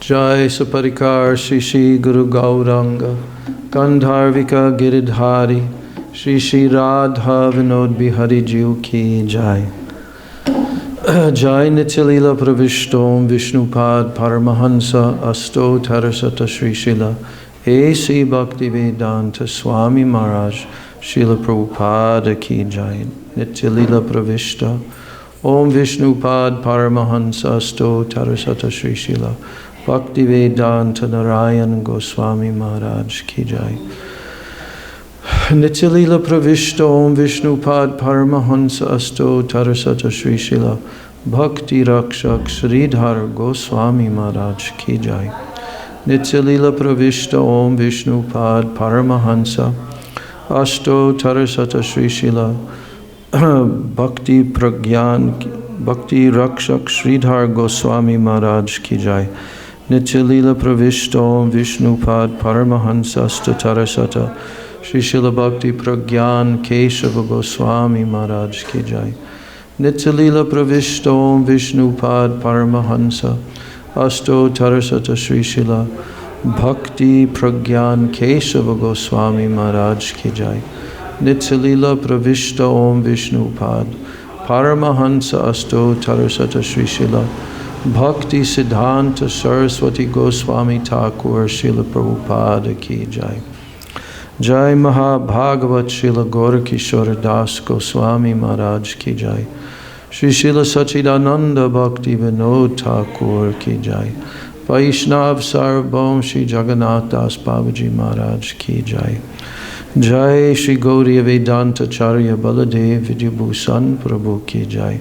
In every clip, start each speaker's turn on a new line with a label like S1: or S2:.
S1: Jai Saparikar Shri Shri Guru Gauranga Gandharvika Giridhari Shri Shri Radha Vinod Bihari Jiu Ki Jai. Jai Nityalila Pravishtom Vishnupad Paramahansa Asto Tarasata Shri Shila A.C. Bhaktivedanta Swami Maharaj Srila Prabhupada Ki Jai. Nityalila Pravishta Om Vishnupad Paramahansa Asto Tarasata Shri Shila Bhaktivedanta Narayan Goswami Maharaj Ki Jai. Nityalila Pravishta Om Vishnupad Paramahansa Asto Tarasata Shri Shila Bhakti Rakshak Sridhar Goswami Maharaj Ki Jai. Nityalila Pravishta Om Vishnupad Paramahansa Asto Tarasata Shri Shila Bhakti Pragyan Bhakti Rakshak Sridhar Goswami Maharaj Ki Jai. Nityalila Pravishta Om Vishnupad Paramahansa Asto Tarasata Shri Shila Bhakti Pragyan Keshava Goswami Maharaj Ki Jai. Nityalila Pravishta Om Vishnupad Paramahansa Asto Tarasata Shri Shila Bhakti Pragyan Keshava Goswami Maharaj Ki Jai. Nityalila Pravishta Om Vishnupad Paramahansa Asto Tarasata Shri Shila Bhakti Siddhanta Saraswati Goswami Thakur Srila Prabhupada Ki Jai. Jai Mahabhagavat Srila Gorakishora Das Goswami Maharaj Ki Jai. Shri Srila Sachidananda Bhakti Vinod Thakur Ki Jai. Vaishnav Sarvabhaum Shri Jagannath Das Babaji Maharaj Ki Jai. Jai Shri Gauriya Vedanta Charya Baladev Vidyabhusan Prabhu Ki Jai.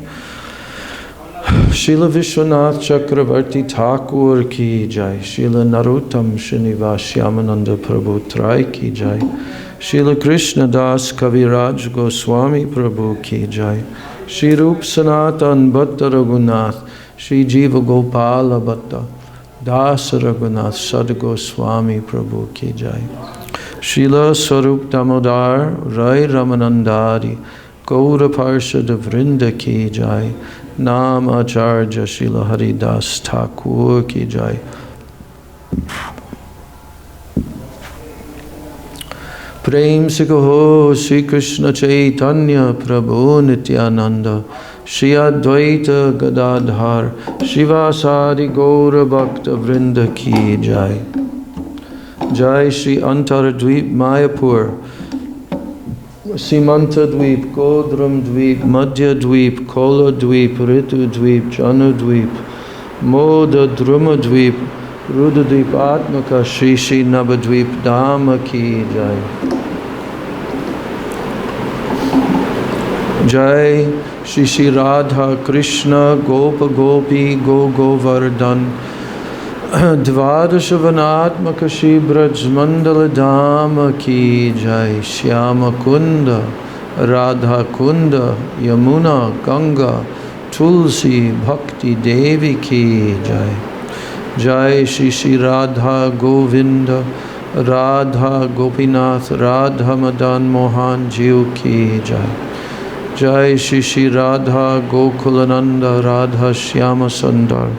S1: Srila Vishwanath Chakravarti Thakur Ki Jai. Srila Narottam Srinivas Yamananda Prabhu Trai Ki Jai. Srila Krishna Das Kaviraj Goswami Prabhu Ki Jai. Shri Rup Sanatan Bhatta Raghunath Shri Jiva Gopala Bhatta Das Raghunath Sad Goswami Prabhu Ki Jai. Srila Swarup Damodar Rai Ramanandari Gaura Parshad Vrinda Ki Jai. Nam Acharya Srila Haridas Thakur Ki Jai. Prem se kaho Sri Krishna Chaitanya Prabhu Nityananda Shri Advaita Gadadhar Shivasadi Gaura Bhakta Vrinda Ki Jai. Jai Shri Antaradvip Mayapur Simanta Dvip, Godram Dvip, Madhya Dvip, Kola Dvip, Ritu Dvip, Janu Dvip, Moda Druma Dvip, Ruda Dvip Atmaka, Shri Shri Navadvip Dhamma Ki Jai. Jai Shri Shri Radha Krishna Gopa Gopi Go Govardhan Dvadashavanatmaka Shri Braj Mandala Dhama Ki Jai. Shyama Kunda Radha Kunda Yamuna Ganga Tulsi Bhakti Devi Ki Jai. Jai Shri Shri Radha Govinda Radha Gopinath Radha Madan Mohan Jiu Ki Jai. Jai Shri Shri Radha Gokulananda Radha Shyama Sundar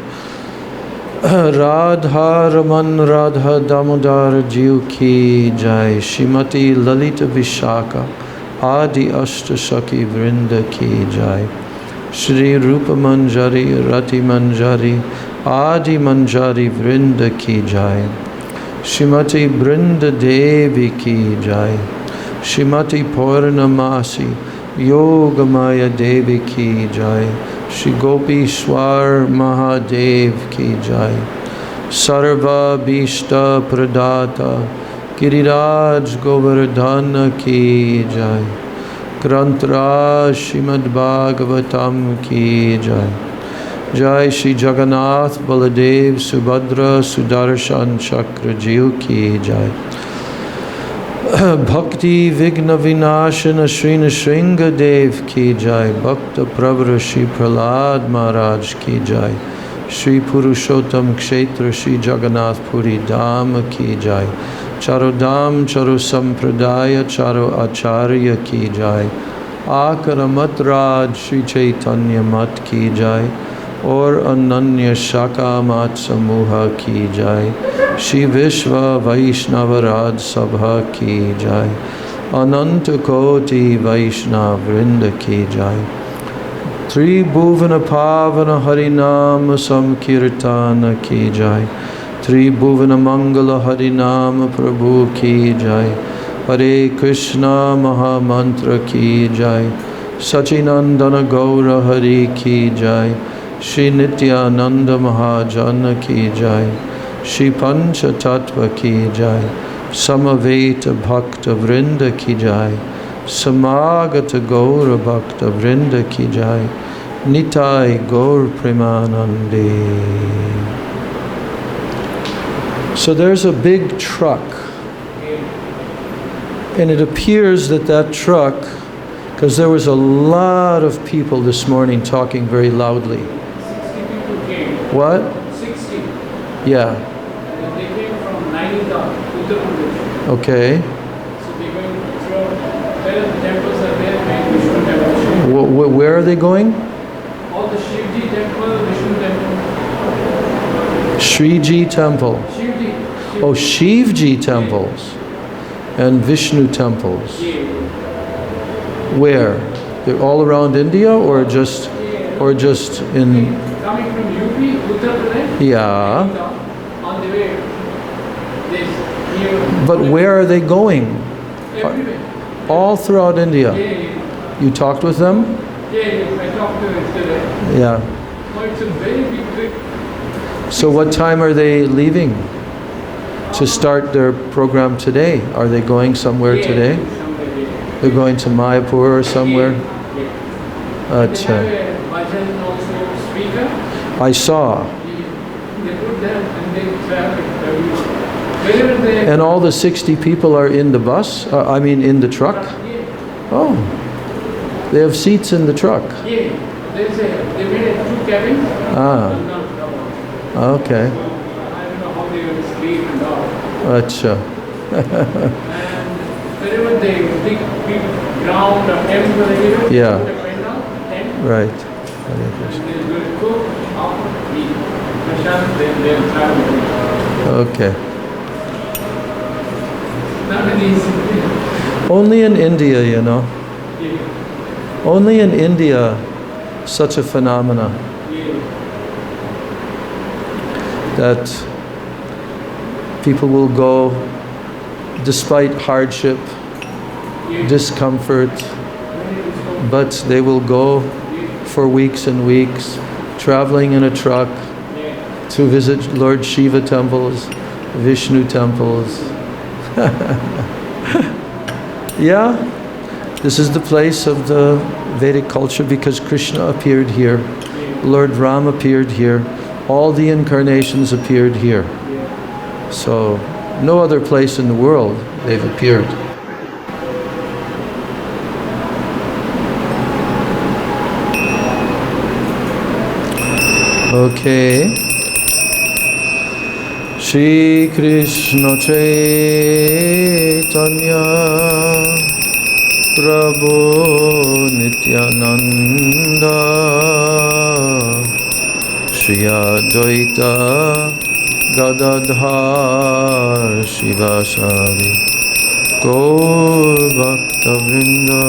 S1: Radha Raman Radha Damodar Jiu Ki Jai. Shrimati Lalita Vishaka Adi Ashtasaki Vrinda Ki Jai. Shri Rupa Manjari Rati Manjari Adi Manjari Vrinda Ki Jai. Shrimati Brinda Devi Ki Jai. Shrimati Purnamasi Yogamaya Devi Ki Jai. Shri Gopishwar Mahadev Ki Jai. Sarva Bhishta Pradata Giriraj Govardhana Ki Jai. Grantra Shrimad Bhagavatam Ki Jai. Jai Shri Jagannath Baladev Subhadra Sudarshan Chakra Jiu Ki Jai. Bhakti Vigna Vinashana Srina Shringa Dev Ki Jai. Bhakta Pravara Shri Prahlad Maharaj Ki Jai. Shri Purushottam Kshetra Shri Jagannath Puri Dham Ki Jai. Charo Dham Charo Sampradaya Charo Acharya Ki Jai. Akara Matraj Shri Chaitanya Mat Ki Jai. और अनन्य शाखा मत समूह की जय। श्री विश्व वैष्णव राज सभा की जय। अनंत कोटि वैष्णव वृंद की जय। त्रिभुवन पावन हरिनाम संकीर्तन की जय। त्रिभुवन मंगल हरिनाम प्रभु की जय। हरे कृष्णा महामंत्र की जय। सचिनंदन गौर हरि की जय। श्री नित्यानंद महाजन की जय। श्री पंच तत्व की जय। समवेत भक्त वृंद की जय। समागत गौर भक्त वृंद की जय। निताय गौर प्रेमानंदे। So there's a big truck, and it appears that that truck, because there was a lot of people this morning talking very loudly.
S2: 60 people came.
S1: What?
S2: 60.
S1: Yeah.
S2: And they came from Nainital, Uttar Pradesh.
S1: Okay.
S2: So they went through where the temples are there, and Vishnu temple.
S1: Where are they going?
S2: All the Shivji temple, Vishnu temple.
S1: Shriji temple.
S2: Shivji.
S1: Oh, Shivji temples and Vishnu temples.
S2: Yeah.
S1: Where? They're all around India, or just in?
S2: Coming from UP, Uttar Pradesh.
S1: Yeah.
S2: On the way, this here.
S1: But where are they going?
S2: Everywhere.
S1: All throughout India.
S2: Yeah.
S1: You talked with them?
S2: Yeah. I talked to them yesterday.
S1: Yeah.
S2: Oh, it's a very big trip.
S1: So what time are they leaving to start their program today? Are they going somewhere today? They're going to Mayapur or somewhere?
S2: They have a bhajan also speaker.
S1: I saw.
S2: They put them and they travel wherever they.
S1: And all the 60 people are in the bus? In the truck? Oh. They have seats in the truck?
S2: Yeah. They made 2 cabins.
S1: Ah. Okay.
S2: So, I don't know how they will sleep and all.
S1: Acha.
S2: And wherever they big ground or temple,
S1: Yeah.
S2: put a pendant, tent,
S1: Right. Hare
S2: and
S1: Krishna.
S2: they will cook, after eat prasad, then they'll travel.
S1: Okay.
S2: Not an easy.
S1: Only in India, you know.
S2: Yeah.
S1: Only in India, such a phenomena
S2: Yeah.
S1: that people will go despite hardship,
S2: Yeah.
S1: discomfort, but they will go for weeks and weeks, traveling in a truck
S2: Yeah.
S1: to visit Lord Shiva temples, Vishnu temples. Yeah, this is the place of the Vedic culture because Krishna appeared here, Lord Ram appeared here, all the incarnations appeared here. So no other place in the world they've appeared. Okay. Shri Krishna Chaitanya Prabhu Nityananda Shri Advaita Gadadhar Shivasari Gaur Bhakta Vrinda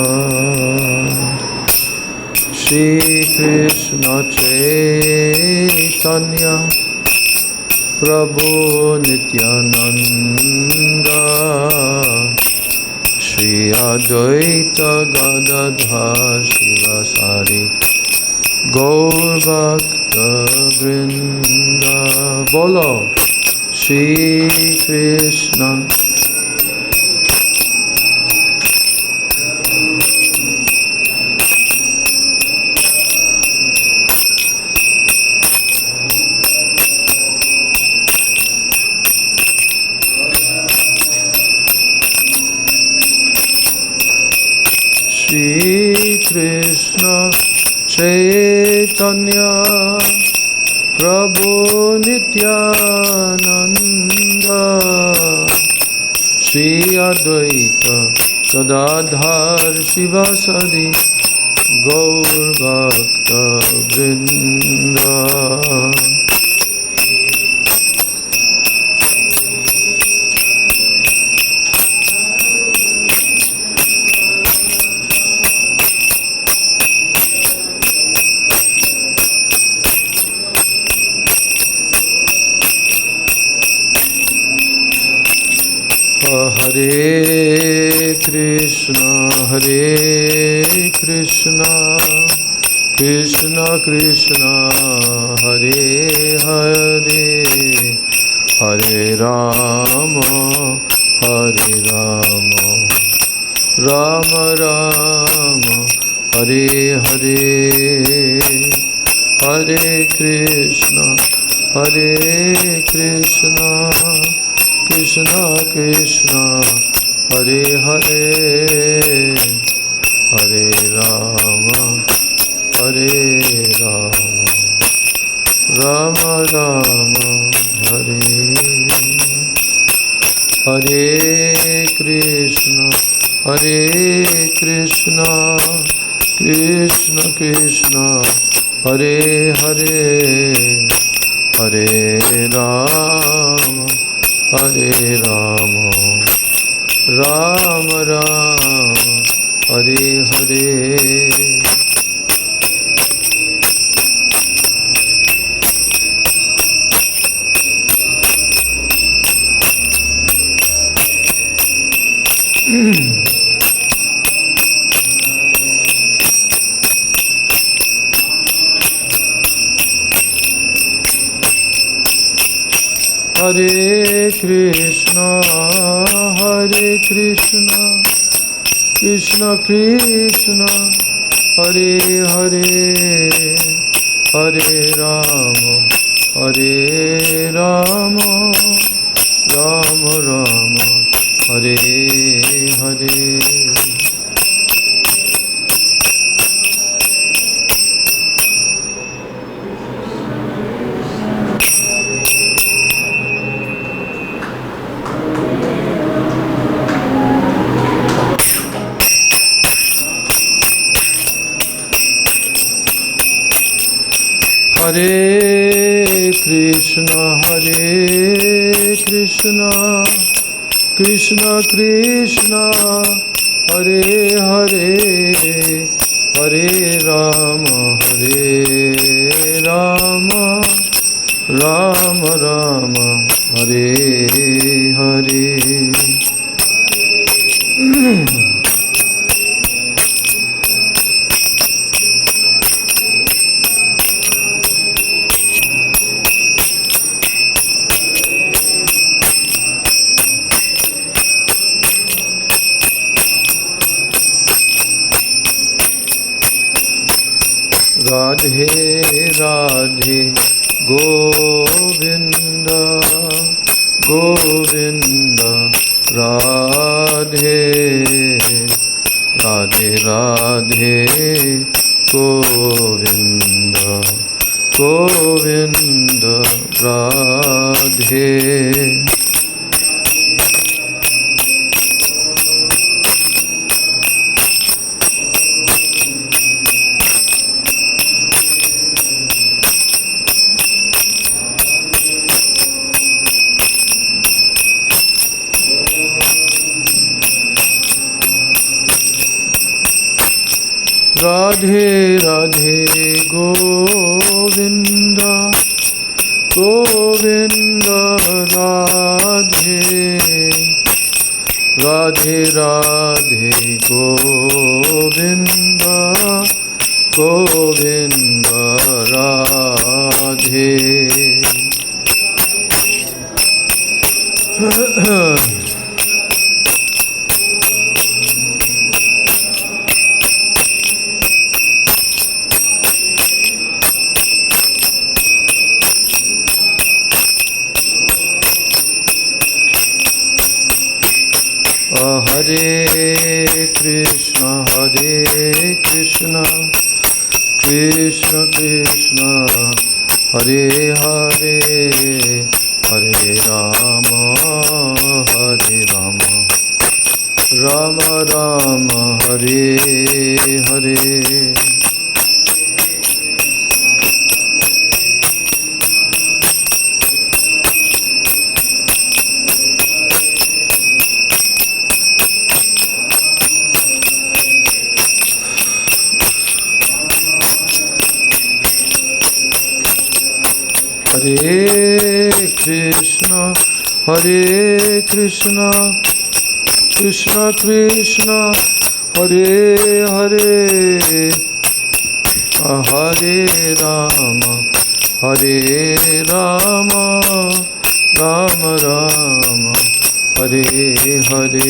S1: Shri Krishna Chaitanya Prabhu Nityananda Shri Advaita Gadadhar Shivasari Gaur Bhakta Vrinda. Bolo Shri Krishna Shri Krishna Chaitanya Prabhu Nityananda Shri Advaita Gadadhar Shivasari Gaur Bhakta Vrinda. Hare Krishna, Krishna Krishna, Hare Hare, Hare Rama, Rama Rama, Hare Hare, Hare Krishna, Krishna Krishna, Hare Hare, Hare Rama, Rama Rama, Hare Hare Krishna, Krishna Krishna, Hare Hare, Hare Rama, Rama Rama, Hare Hare. Hare Krishna, Krishna Krishna, Hare Hare, Hare Rama, Rama Rama, Hare Hare. Hare Krishna, Krishna Krishna, Hare Hare, Hare Rama, Rama Rama, Hare Hare. Radhe Radhe Govinda, Govinda, Radhe Radhe Radhe, Govinda, Govinda, Radhe. Radhe Radhe Govinda, Govinda, Radhe Radhe Radhe, Govinda, Govinda, Radhe. Hare Krishna, Krishna Krishna, Hare Hare, Hare Rama, Rama Rama Hare Hare. Hare Krishna, Krishna Krishna, Hare Hare, Hare Rama, Rama Rama, Hare Hare.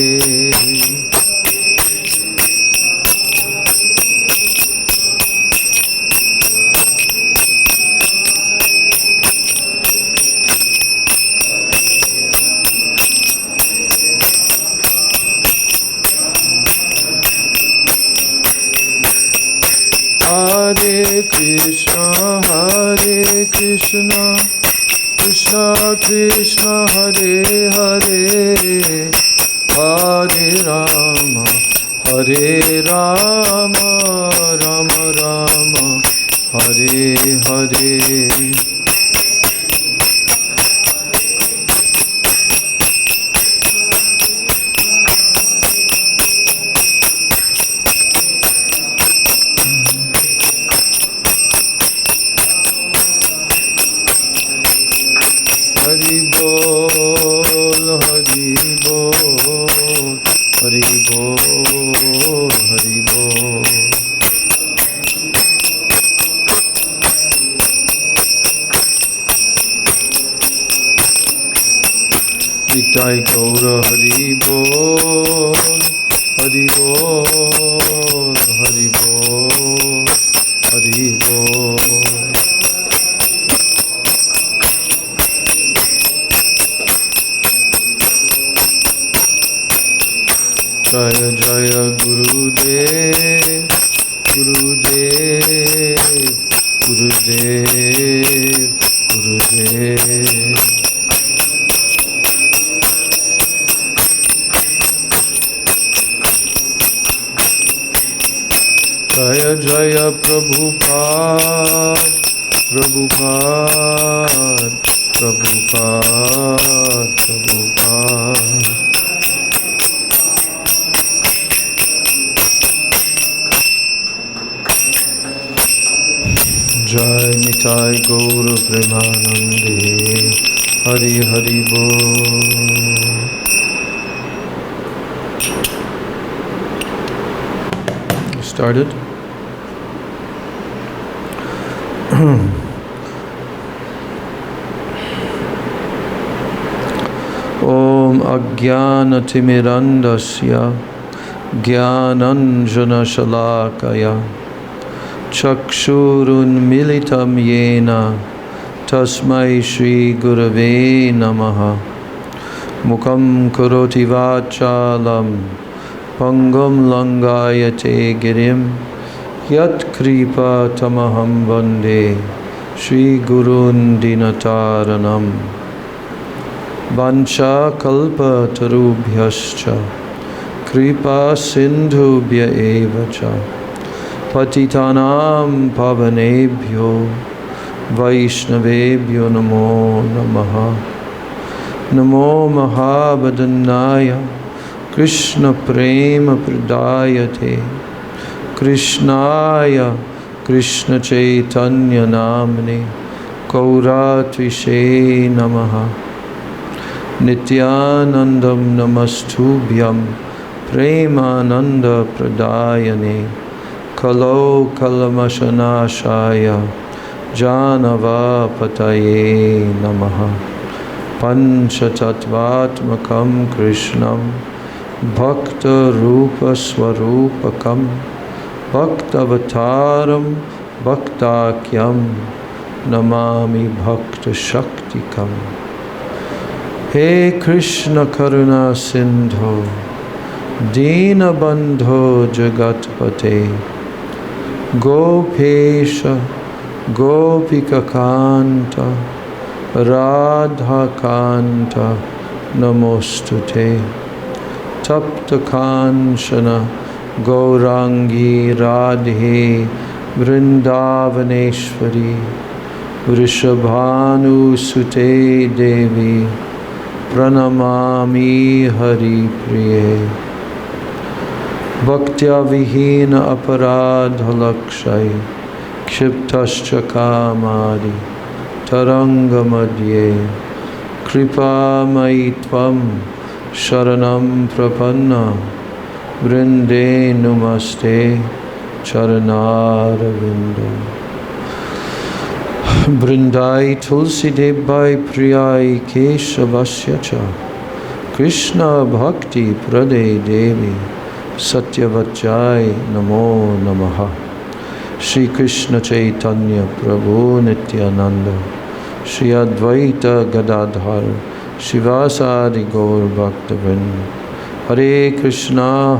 S1: Hare Krishna, Krishna Krishna, Hare Hare, Hare Rama, Rama Rama, Hare Hare. Hari Bol, Hari Bol, Hari Bol, Hari Bol. Nitai Gaura Hari Bol, Hari Bol, Hari Bol, Hari Bol. Jaya Jaya Gurudev, Gurudev, Gurudev, Gurudev. Jaya Jaya Prabhupada, Prabhupada, Prabhupada, Prabhupada. Jai Nitai Gaura Premanande, Hari Hari Bol. Started. Om Ajnanatimirandasya Jnananjana Shalakaya Chakshurunmilitam Yena Tasmai Shri Gurave Namaha. Mukam Karoti Vachalam Pangam Langayate Girim Yat Kripa Tamaham Vande Shri Gurun Dinataranam. Vancha Kalpa Tarubhyascha Kripa Sindhubhya Evacha Patitanam Pavanebhyo Vaishnavebhyo Namo Namaha. Namo Mahabhadanaya Krishna Prema Pradayate Krishnaya Krishna Chaitanya Namane Gauratvishe Namaha. Nityanandam Namastubhyam Premananda Pradayane Kalo Kalamashanashaya Janava Pataye Namaha. Panchatattvatmakam Krishnam Bhakta Rupa Swarupakam Bhaktavataram Bhaktakyam Namami Bhakta Shaktikam. He Krishna Karuna Sindho Dina Bandho Jagatpate Gopesha Gopika Kanta Radha Kanta Namostute. Tapta Kanchana Gaurangi Radhe Vrindavaneshwari Vrishabhanu Sute Devi Pranamami Hari Priye Bhaktya Vihina Aparadha Lakshay Kshiptascha Kamadi Taranga Madhye Kripa Maitvam Sharanam Prapanna Vrinde Namaste Charanaravindo Brindai Tulsi Debai Priyai Keshavasya Cha Krishna Bhakti Prade Devi Satyavachai Namo Namaha Shri Krishna Chaitanya Prabhu Nityananda Shri Advaita Gadadhar Shivasadi Gaur Bhaktavrind Hare Krishna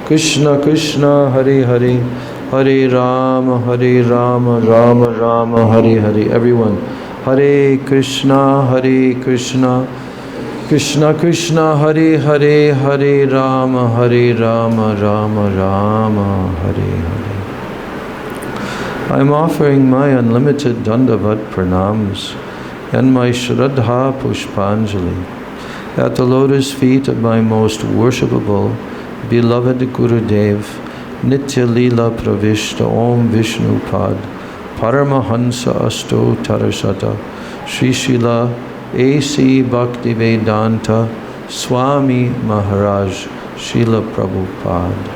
S1: Krishna Krishna Hare Hare Hare Rama Rama Rama Hare Hare. Everyone, Hare Krishna Krishna Krishna Hare Hare Hare Rama Rama Rama Hare Hare. I am offering my unlimited Dandavat Pranams and my Shraddha Pushpanjali at the lotus feet of my most worshipable, beloved Gurudev, Nitya Leela Pravishta Om Vishnu Pad Paramahansa Asto Tarasata Sri Srila A.C. Bhaktivedanta Swami Maharaj Srila Prabhupada.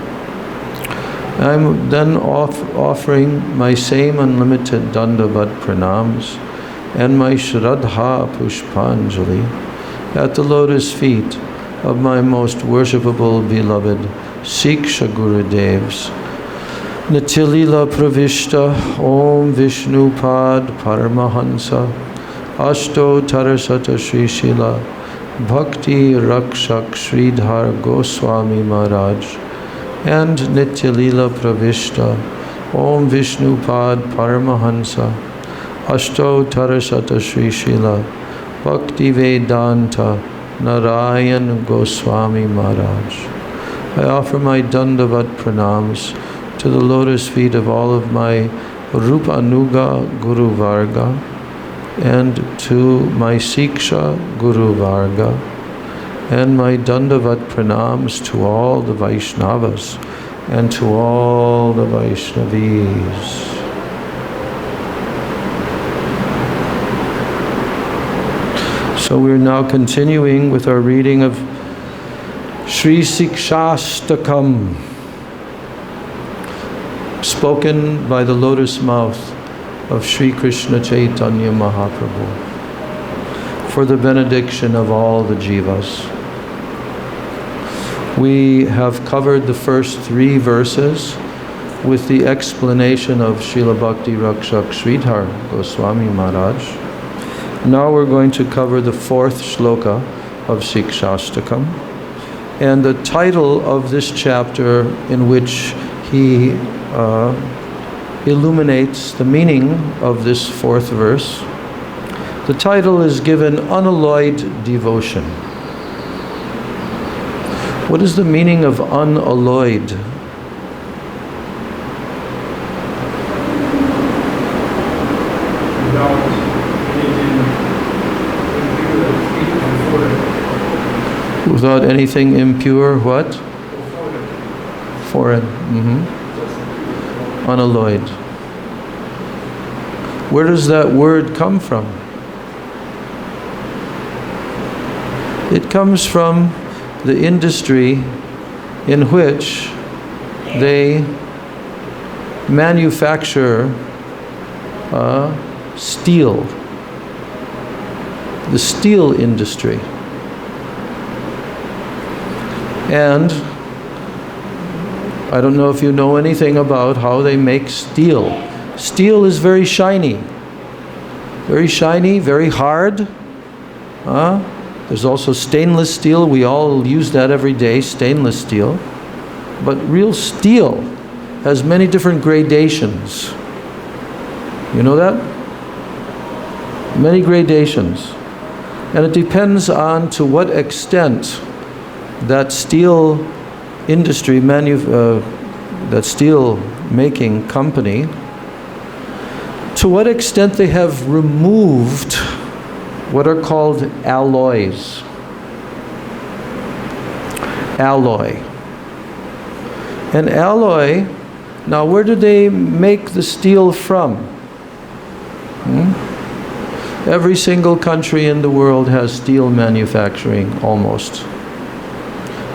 S1: I am then offering my same unlimited Dandavat Pranams and my Shraddha Pushpanjali at the lotus feet of my most worshipable, beloved Siksha Gurudevs, Nityalila Pravishta Om Vishnu Pad Paramahansa Ashto Tarasata Sri Srila Bhakti Rakshak Sridhar Goswami Maharaj and Nityalila Pravishta Om Vishnu Pad Paramahansa Ashto Tarasata Sri Srila Bhakti Vedanta Narayan Goswami Maharaj. I offer my Dandavat Pranams to the lotus feet of all of my Rupanuga Guru Varga and to my Siksha Guru Varga, and my Dandavat Pranams to all the Vaishnavas and to all the Vaishnavis. So we're now continuing with our reading of Sri Sikshastakam, spoken by the lotus mouth of Sri Krishna Chaitanya Mahaprabhu for the benediction of all the jivas. We have covered the first 3 verses with the explanation of Srila Bhakti Rakshak Sridhar Goswami Maharaj. Now we're going to cover the 4th shloka of Sikshastakam. And the title of this chapter, in which he illuminates the meaning of this 4th verse, the title is given Unalloyed Devotion. What is the meaning of unalloyed? Without anything impure, what? Foreign. Unalloyed. Where does that word come from? It comes from the industry in which they manufacture steel. The steel industry. And I don't know if you know anything about how they make steel. Steel is very shiny, very hard. There's also stainless steel. We all use that every day, stainless steel. But real steel has many different gradations. You know that? Many gradations. And it depends on to what extent that steel industry, that steel making company, to what extent they have removed what are called alloys. Alloy. An alloy, now where do they make the steel from? Every single country in the world has steel manufacturing, almost.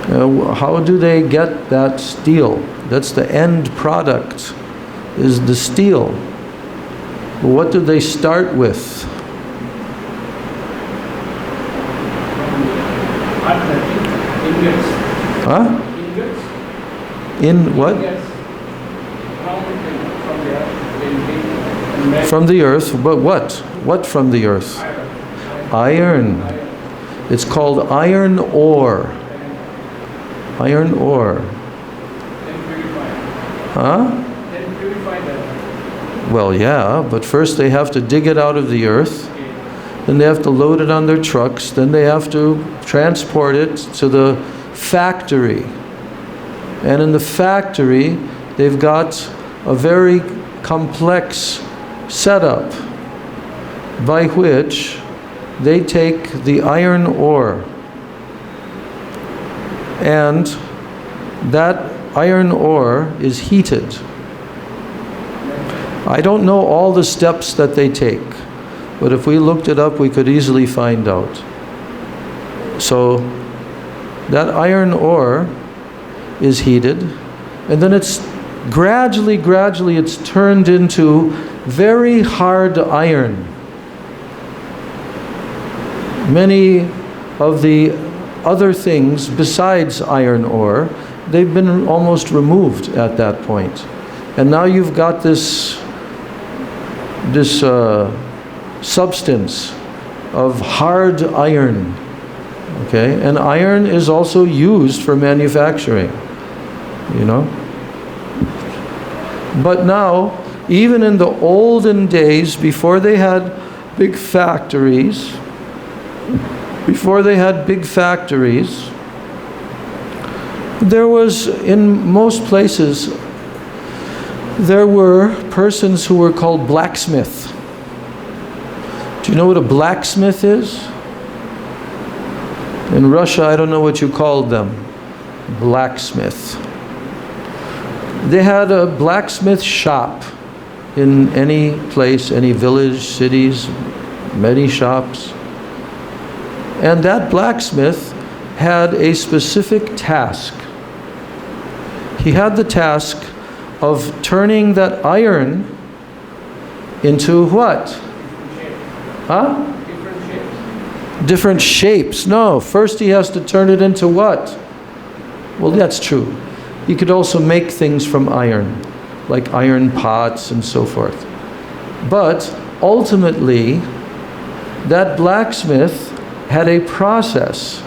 S1: How do they get that steel? That's the end product, is the steel. What do they start with? Huh? In what? From the earth. But what? What from the earth? Iron. It's called iron ore. Iron ore. Huh? Well, yeah, but first they have to dig it out of the earth. Then they have to load it on their trucks. Then they have to transport it to the factory. And in the factory, they've got a very complex setup by which they take the iron ore, and that iron ore is heated. I don't know all the steps that they take, but if we looked it up, we could easily find out. So that iron ore is heated, and then it's gradually it's turned into very hard iron. Many of the other things besides iron ore, they've been almost removed at that point. And now you've got this substance of hard iron. Okay? And iron is also used for manufacturing, you know. But now, even in the olden days, before they had big factories, there was, in most places, there were persons who were called blacksmith. Do you know what a blacksmith is? In Russia, I don't know what you called them. Blacksmith. They had a blacksmith shop in any place, any village, cities, many shops. And that blacksmith had a specific task. He had the task of turning that iron into what? Huh? Different shapes. No, first he has to turn it into what? Well, that's true. He could also make things from iron, like iron pots and so forth. But ultimately, that blacksmith had a process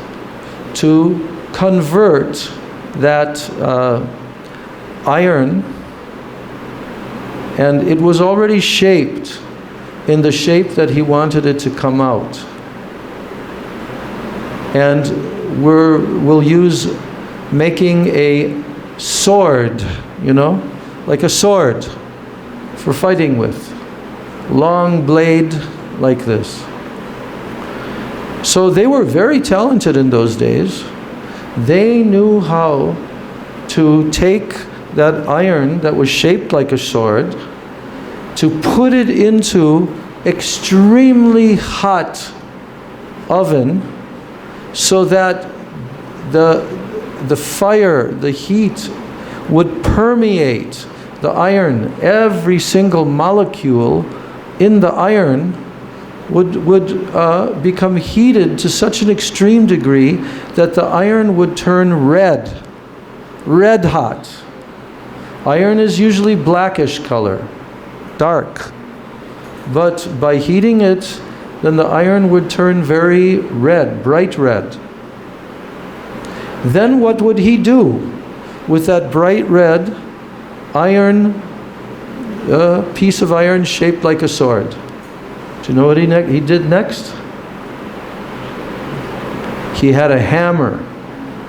S1: to convert that iron, and it was already shaped in the shape that he wanted it to come out. And we'll use making a sword, you know, like a sword for fighting with. Long blade like this. So they were very talented in those days. They knew how to take that iron that was shaped like a sword, to put it into extremely hot oven so that the fire, the heat would permeate the iron. Every single molecule in the iron would become heated to such an extreme degree that the iron would turn red hot. Iron is usually blackish color, dark. But by heating it, then the iron would turn very red, bright red. Then what would he do with that bright red iron, piece of iron shaped like a sword? Do you know what he did next? He had a hammer.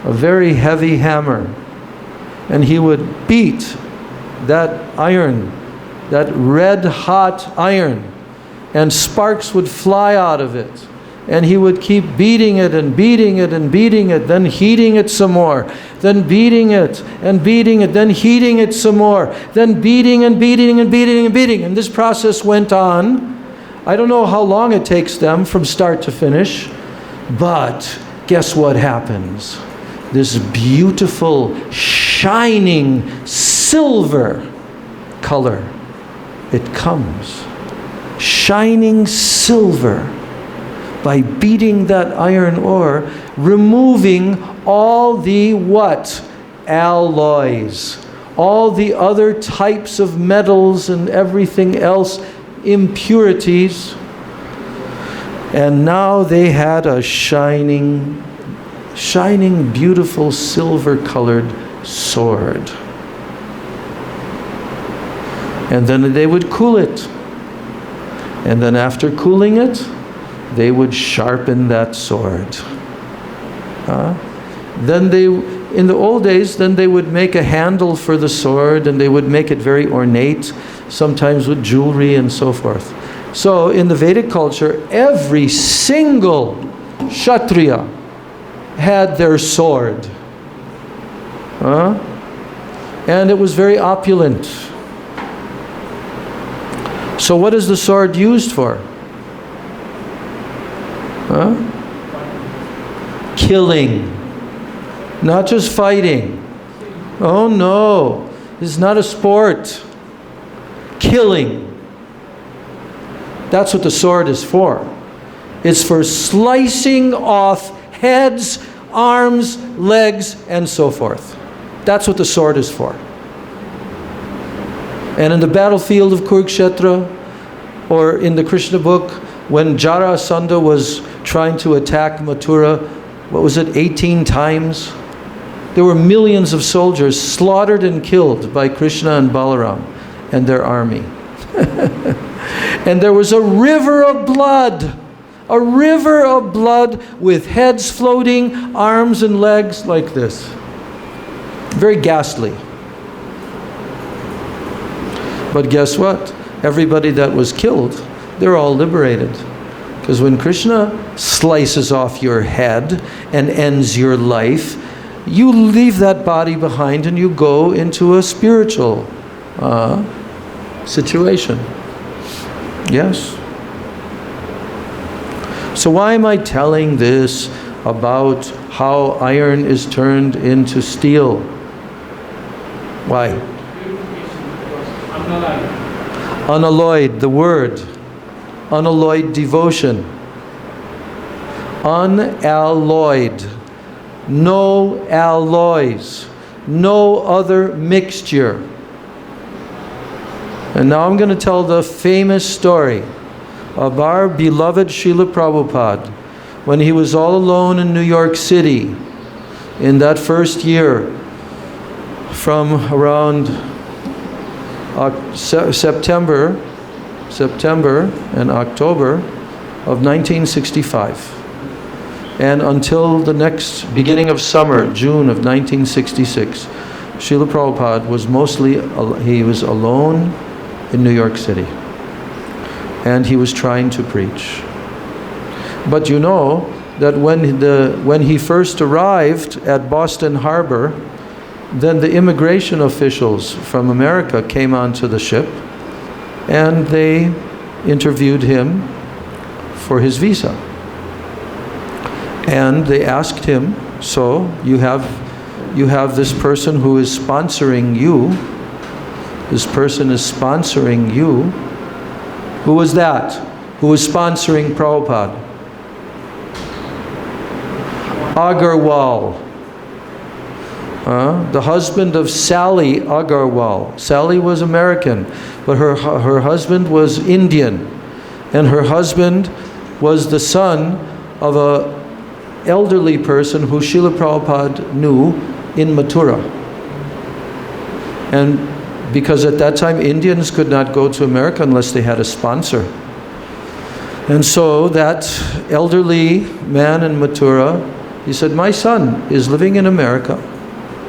S1: a very heavy hammer, and he would beat that iron, that red hot iron, and sparks would fly out of it. And he would keep beating it and beating it and beating it, then heating it some more, then beating it and beating it, then heating it some more, then beating and beating and beating and beating. And this process went on. I don't know how long it takes them from start to finish, but guess what happens? This beautiful, shining silver color, it comes. Shining silver. By beating that iron ore, removing all the what? Alloys. All the other types of metals and everything else, impurities. And now they had a shining, beautiful silver-colored sword. And then they would cool it. And then after cooling it, they would sharpen that sword. Then in the old days, then they would make a handle for the sword, and they would make it very ornate, sometimes with jewelry and so forth. So in the Vedic culture, every single Kshatriya had their sword. And it was very opulent. So what is the sword used for? Killing. Not just fighting. Oh no, this is not a sport. Killing. That's what the sword is for. It's for slicing off heads, arms, legs, and so forth. That's what the sword is for. And in the battlefield of Kurukshetra, or in the Krishna book, when Jarasandha was trying to attack Mathura, 18 times? There were millions of soldiers slaughtered and killed by Krishna and Balaram and their army. And there was a river of blood with heads floating, arms and legs like this. Very ghastly. But guess what? Everybody that was killed, they're all liberated. Because when Krishna slices off your head and ends your life, you leave that body behind and you go into a spiritual situation. Yes? So why am I telling this about how iron is turned into steel? Why? Unalloyed, the word. Unalloyed devotion. Unalloyed. No alloys. No other mixture. And now I'm going to tell the famous story of our beloved Srila Prabhupada when he was all alone in New York City in that first year from around September and October of 1965 and until the next beginning of summer, June of 1966. Srila Prabhupada was he was alone in New York City and he was trying to preach. But you know that when he first arrived at Boston Harbor, then the immigration officials from America came onto the ship and they interviewed him for his visa. And they asked him, so you have this person who is sponsoring you. This person is sponsoring you. Who was that? Who was sponsoring Prabhupada? Agarwal. The husband of Sally Agarwal. Sally was American, but her husband was Indian. And her husband was the son of a elderly person who Srila Prabhupada knew in Mathura. And because at that time Indians could not go to America unless they had a sponsor. And so that elderly man in Mathura He said, my son is living in America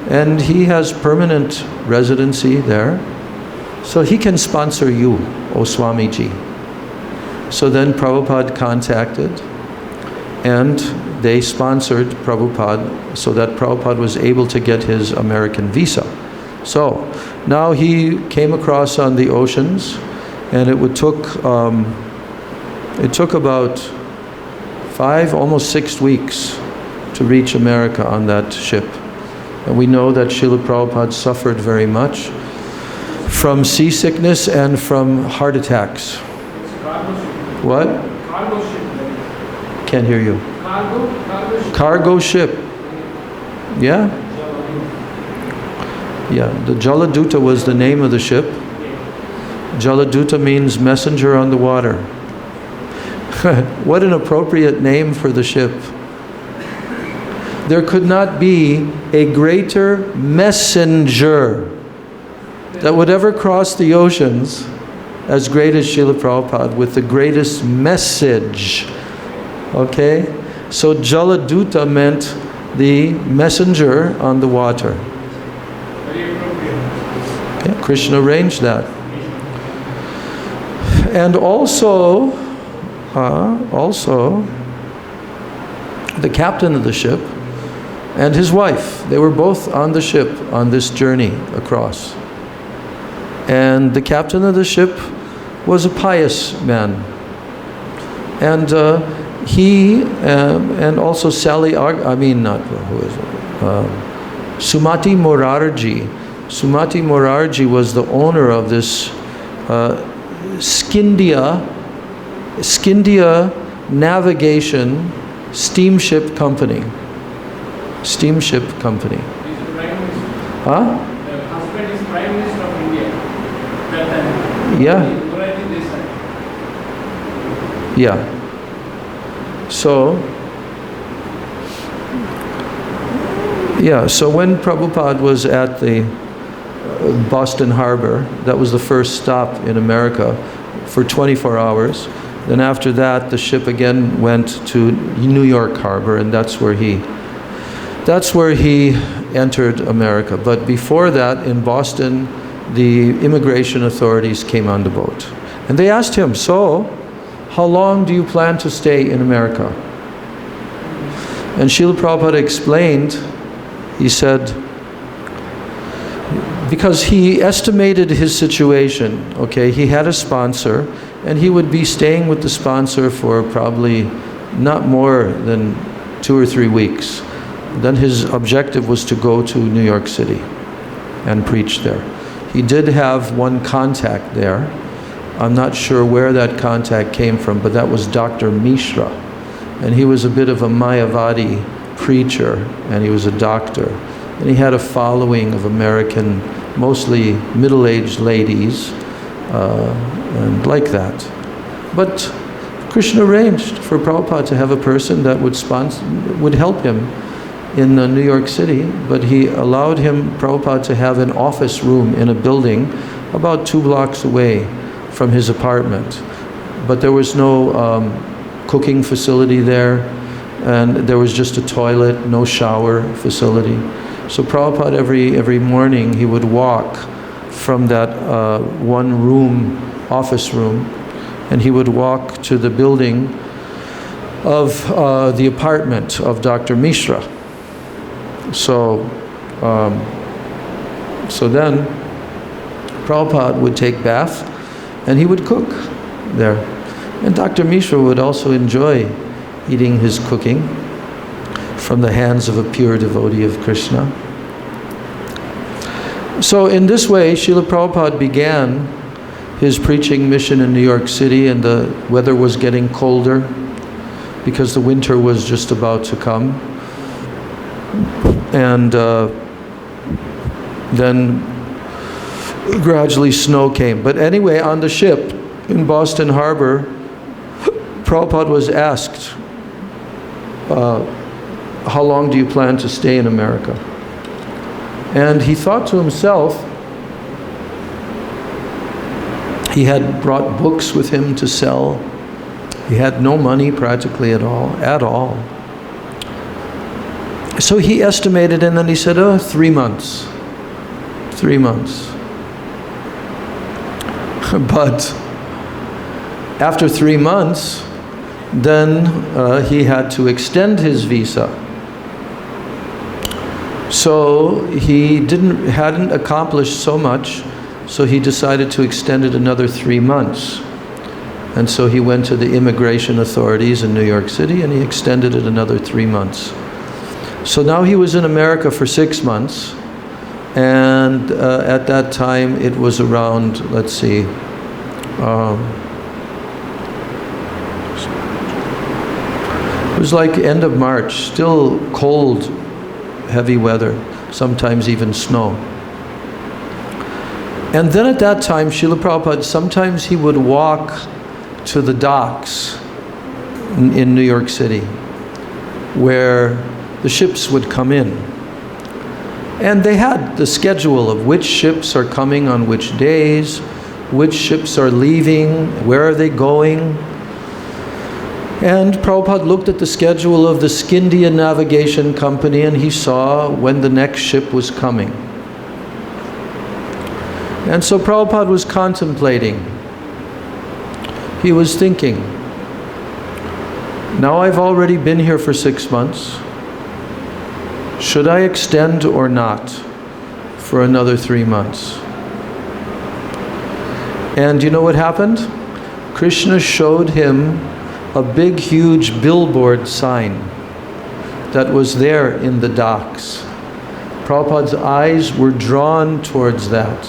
S1: and he has permanent residency there, so he can sponsor you, O Swamiji. So then Prabhupada contacted, and they sponsored Prabhupada so that Prabhupada was able to get his American visa. So now he came across on the oceans, and it took about 5, almost 6 weeks to reach America on that ship. And we know that Srila Prabhupada suffered very much from seasickness and from heart attacks. What?
S2: Cargo ship.
S1: Can't hear you.
S2: Cargo ship.
S1: Cargo ship. Yeah? Yeah, the Jaladuta was the name of the ship. Jaladuta means messenger on the water. What an appropriate name for the ship. There could not be a greater messenger that would ever cross the oceans as great as Srila Prabhupada with the greatest message. Okay? So Jaladuta meant the messenger on the water.
S2: Very appropriate.
S1: Yeah, Krishna arranged that. And also the captain of the ship and his wife, they were both on the ship on this journey across. And the captain of the ship was a pious man. And he and also Sumati Morarji. Sumati Morarji was the owner of this Scindia Navigation Steamship Company. Steamship Company.
S2: He's the Prime Minister.
S1: Huh?
S2: The husband is Prime Minister of India. That time.
S1: Yeah. Yeah. So when Prabhupada was at the Boston Harbor, that was the first stop in America for 24 hours. Then after that, the ship again went to New York Harbor, and that's where he entered America. But before that, in Boston, the immigration authorities came on the boat. And they asked him, so, how long do you plan to stay in America? And Srila Prabhupada explained, he said, because he estimated his situation, okay, he had a sponsor, and he would be staying with the sponsor for probably not more than 2 or 3 weeks. Then his objective was to go to New York City and preach there. He did have one contact there. I'm not sure where that contact came from, but that was Dr. Mishra. And he was a bit of a Mayavadi preacher, and he was a doctor. And he had a following of American, mostly middle-aged ladies, and like that. But Krishna arranged for Prabhupada to have a person that would help him in New York City, but he allowed Prabhupada to have an office room in a building about 2 blocks away from his apartment. But there was no cooking facility there, and there was just a toilet, no shower facility. So Prabhupada every morning he would walk from that one room, office room, and he would walk to the building of the apartment of Dr. Mishra. So then Prabhupada would take bath and he would cook there. And Dr. Mishra would also enjoy eating his cooking from the hands of a pure devotee of Krishna. So in this way, Srila Prabhupada began his preaching mission in New York City, and the weather was getting colder because the winter was just about to come. And then gradually snow came. But anyway, on the ship in Boston Harbor, Prabhupada was asked, how long do you plan to stay in America? And he thought to himself, he had brought books with him to sell. He had no money practically at all. So he estimated, and then he said, 3 months. 3 months. But after 3 months, then he had to extend his visa. So he hadn't accomplished so much, so he decided to extend it another 3 months. And so he went to the immigration authorities in New York City and he extended it another 3 months. So now he was in America for 6 months, and at that time it was around, let's see, it was like end of March, still cold, heavy weather, sometimes even snow. And then at that time, Srila Prabhupada, sometimes he would walk to the docks in New York City, where the ships would come in. And they had the schedule of which ships are coming on which days, which ships are leaving, where are they going. And Prabhupada looked at the schedule of the Scindia Navigation Company and he saw when the next ship was coming. And so Prabhupada was contemplating. He was thinking, now I've already been here for 6 months. Should I extend or not for another 3 months? And you know what happened? Krishna showed him a big, huge billboard sign that was there in the docks. Prabhupada's eyes were drawn towards that.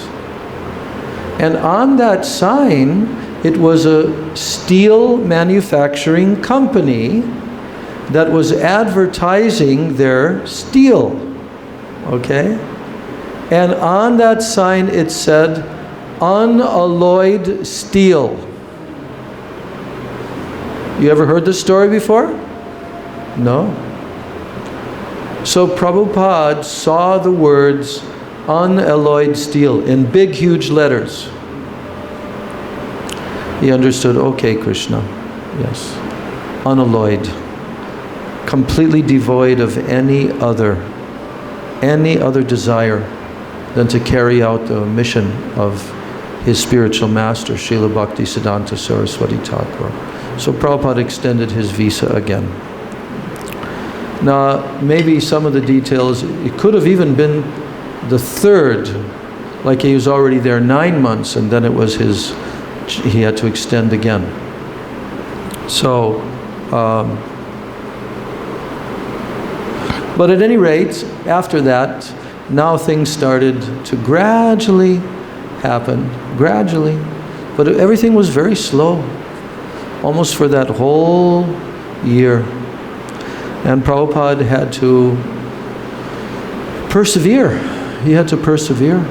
S1: And on that sign, it was a steel manufacturing company that was advertising their steel. Okay? And on that sign it said, unalloyed steel. You ever heard this story before? No. So Prabhupada saw the words unalloyed steel in big, huge letters. He understood, okay, Krishna, yes, unalloyed, completely devoid of any other desire than to carry out the mission of his spiritual master, Srila Bhaktisiddhanta Saraswati Thakur. So Prabhupada extended his visa again. Now, maybe some of the details, it could have even been the third, like he was already there 9 months, and then it was he had to extend again. So, but at any rate, after that, now things started to gradually happen, but everything was very slow, almost for that whole year. And Prabhupada had to persevere. He had to persevere.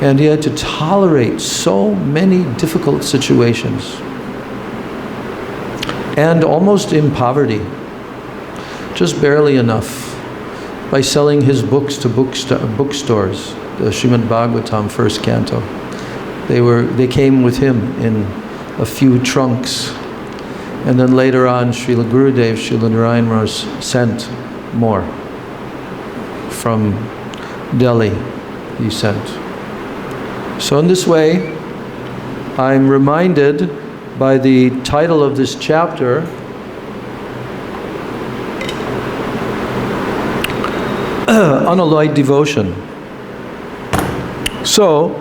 S1: And he had to tolerate so many difficult situations. And almost in poverty. Just barely enough. By selling his books to bookstores. The Srimad Bhagavatam first canto. They came with him in a few trunks. And then later on, Srila Gurudev, Srila Narayan Maharaj sent more. From Delhi, he sent. So in this way, I'm reminded by the title of this chapter, Unalloyed Devotion. So,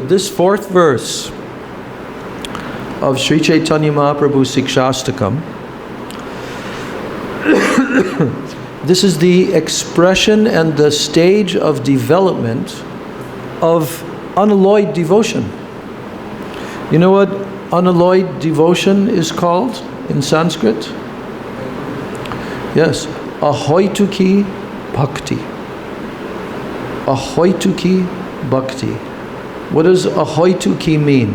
S1: this fourth verse of Sri Chaitanya Mahaprabhu Sikshastakam, this is the expression and the stage of development of unalloyed devotion. You know what unalloyed devotion is called in Sanskrit? Yes, ahoituki bhakti. Ahoituki bhakti. What does ahoituki mean?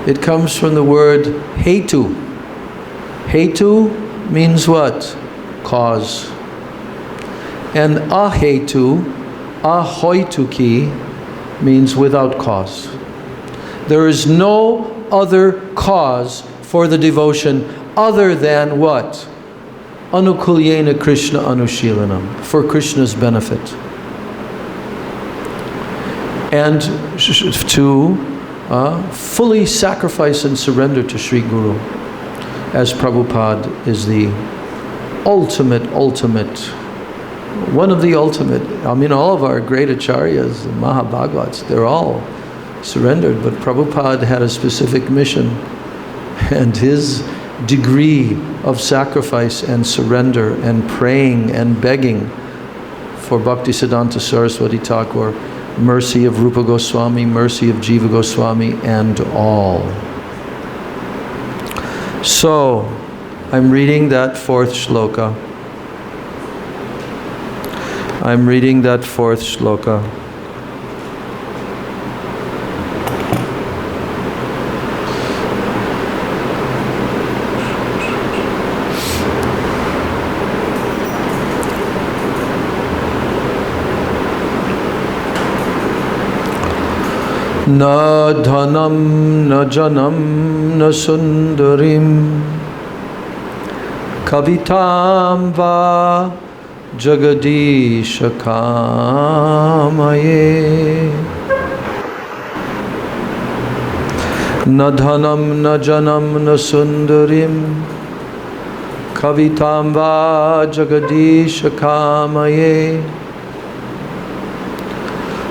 S1: It comes from the word hetu. Hetu means what? Cause. And ahetu, ahoituki, means without cause. There is no other cause for the devotion other than what? Anukulyena Krishna Anushilanam, for Krishna's benefit. And to fully sacrifice and surrender to Sri Guru, as Prabhupada is the ultimate, one of the ultimate. I mean, all of our great acharyas, the Mahabhagavats, they're all surrendered, but Prabhupada had a specific mission, and his degree of sacrifice and surrender and praying and begging for Bhaktisiddhanta Saraswati Thakur, mercy of Rupa Goswami, mercy of Jiva Goswami, and all. So, I'm reading that fourth shloka. I'm reading that fourth shloka. Na dhanam, na janam, na sundarim, kavitam va jagadisha kamaye. Na dhanam, na janam, na sundarim, kavitam va jagadisha kamaye.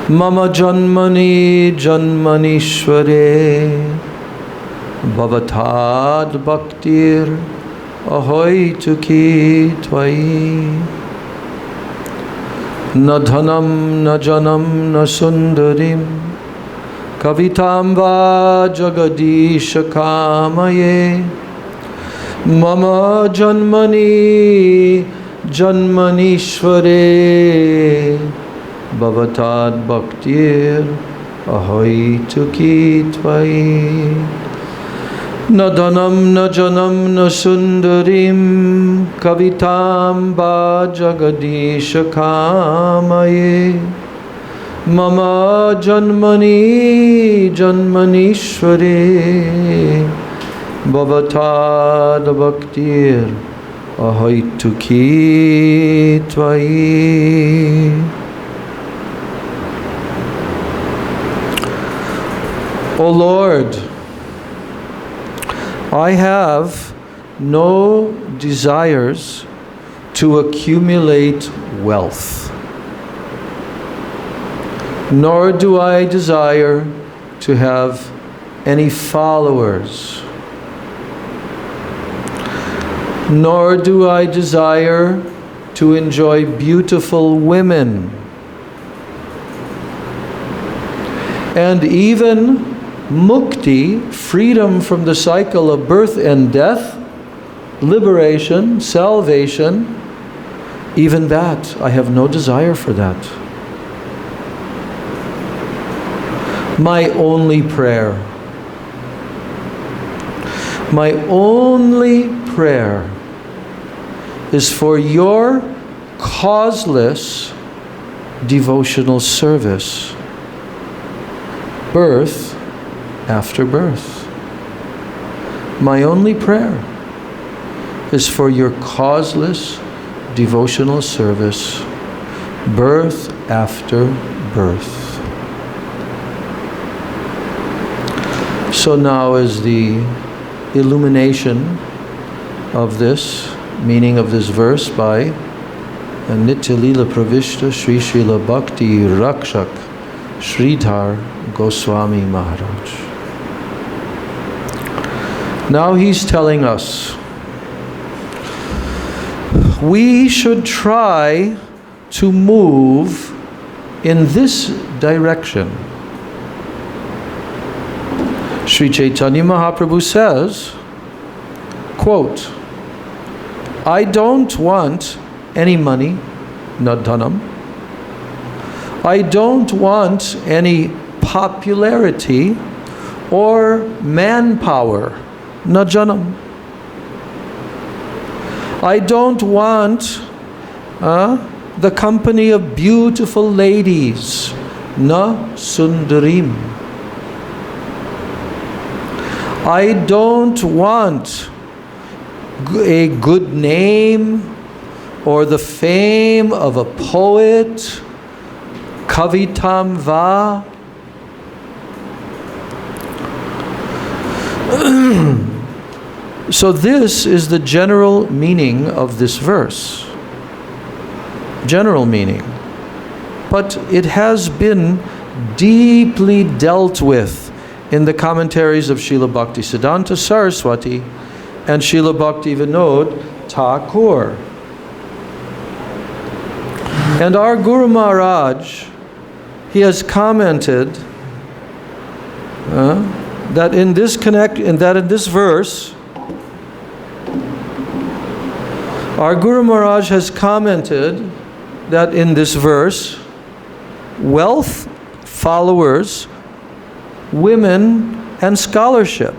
S1: Mama janmani janmanishvare bhavatad bhaktir ahoituki tvai. Na dhanam, na janam, na sundarim, kavitam va jagadisha kamaye. Mama janmani janmanishvare bhavatad bhaktir ahoituki tvai. Na dhanam, na janam, na sundarim, kavitam va jagadisha kamaye. Mama janmani janmanishvare bhavatad bhaktir ahoituki tvai. O Lord, I have no desires to accumulate wealth, nor do I desire to have any followers, nor do I desire to enjoy beautiful women, and even mukti, freedom from the cycle of birth and death, liberation, salvation, even that, I have no desire for that. My only prayer is for your causeless devotional service, birth after birth. My only prayer is for your causeless devotional service, birth after birth. So now is the illumination of this, meaning of this verse by Nitya Lila Pravishta Sri Srila Bhakti Rakshak Sridhar Goswami Maharaj. Now he's telling us we should try to move in this direction. Sri Chaitanya Mahaprabhu says, quote, I don't want any money, not dhanam. I don't want any popularity or manpower, na janam. I don't want the company of beautiful ladies, na sundarim. I don't want a good name or the fame of a poet, kavitam va. So this is the general meaning of this verse. General meaning. But it has been deeply dealt with in the commentaries of Srila Bhaktisiddhanta Saraswati and Srila Bhaktivinoda Thakur. And our Guru Maharaj, he has commented that in this verse, our Guru Maharaj has commented that in this verse, wealth, followers, women, and scholarship,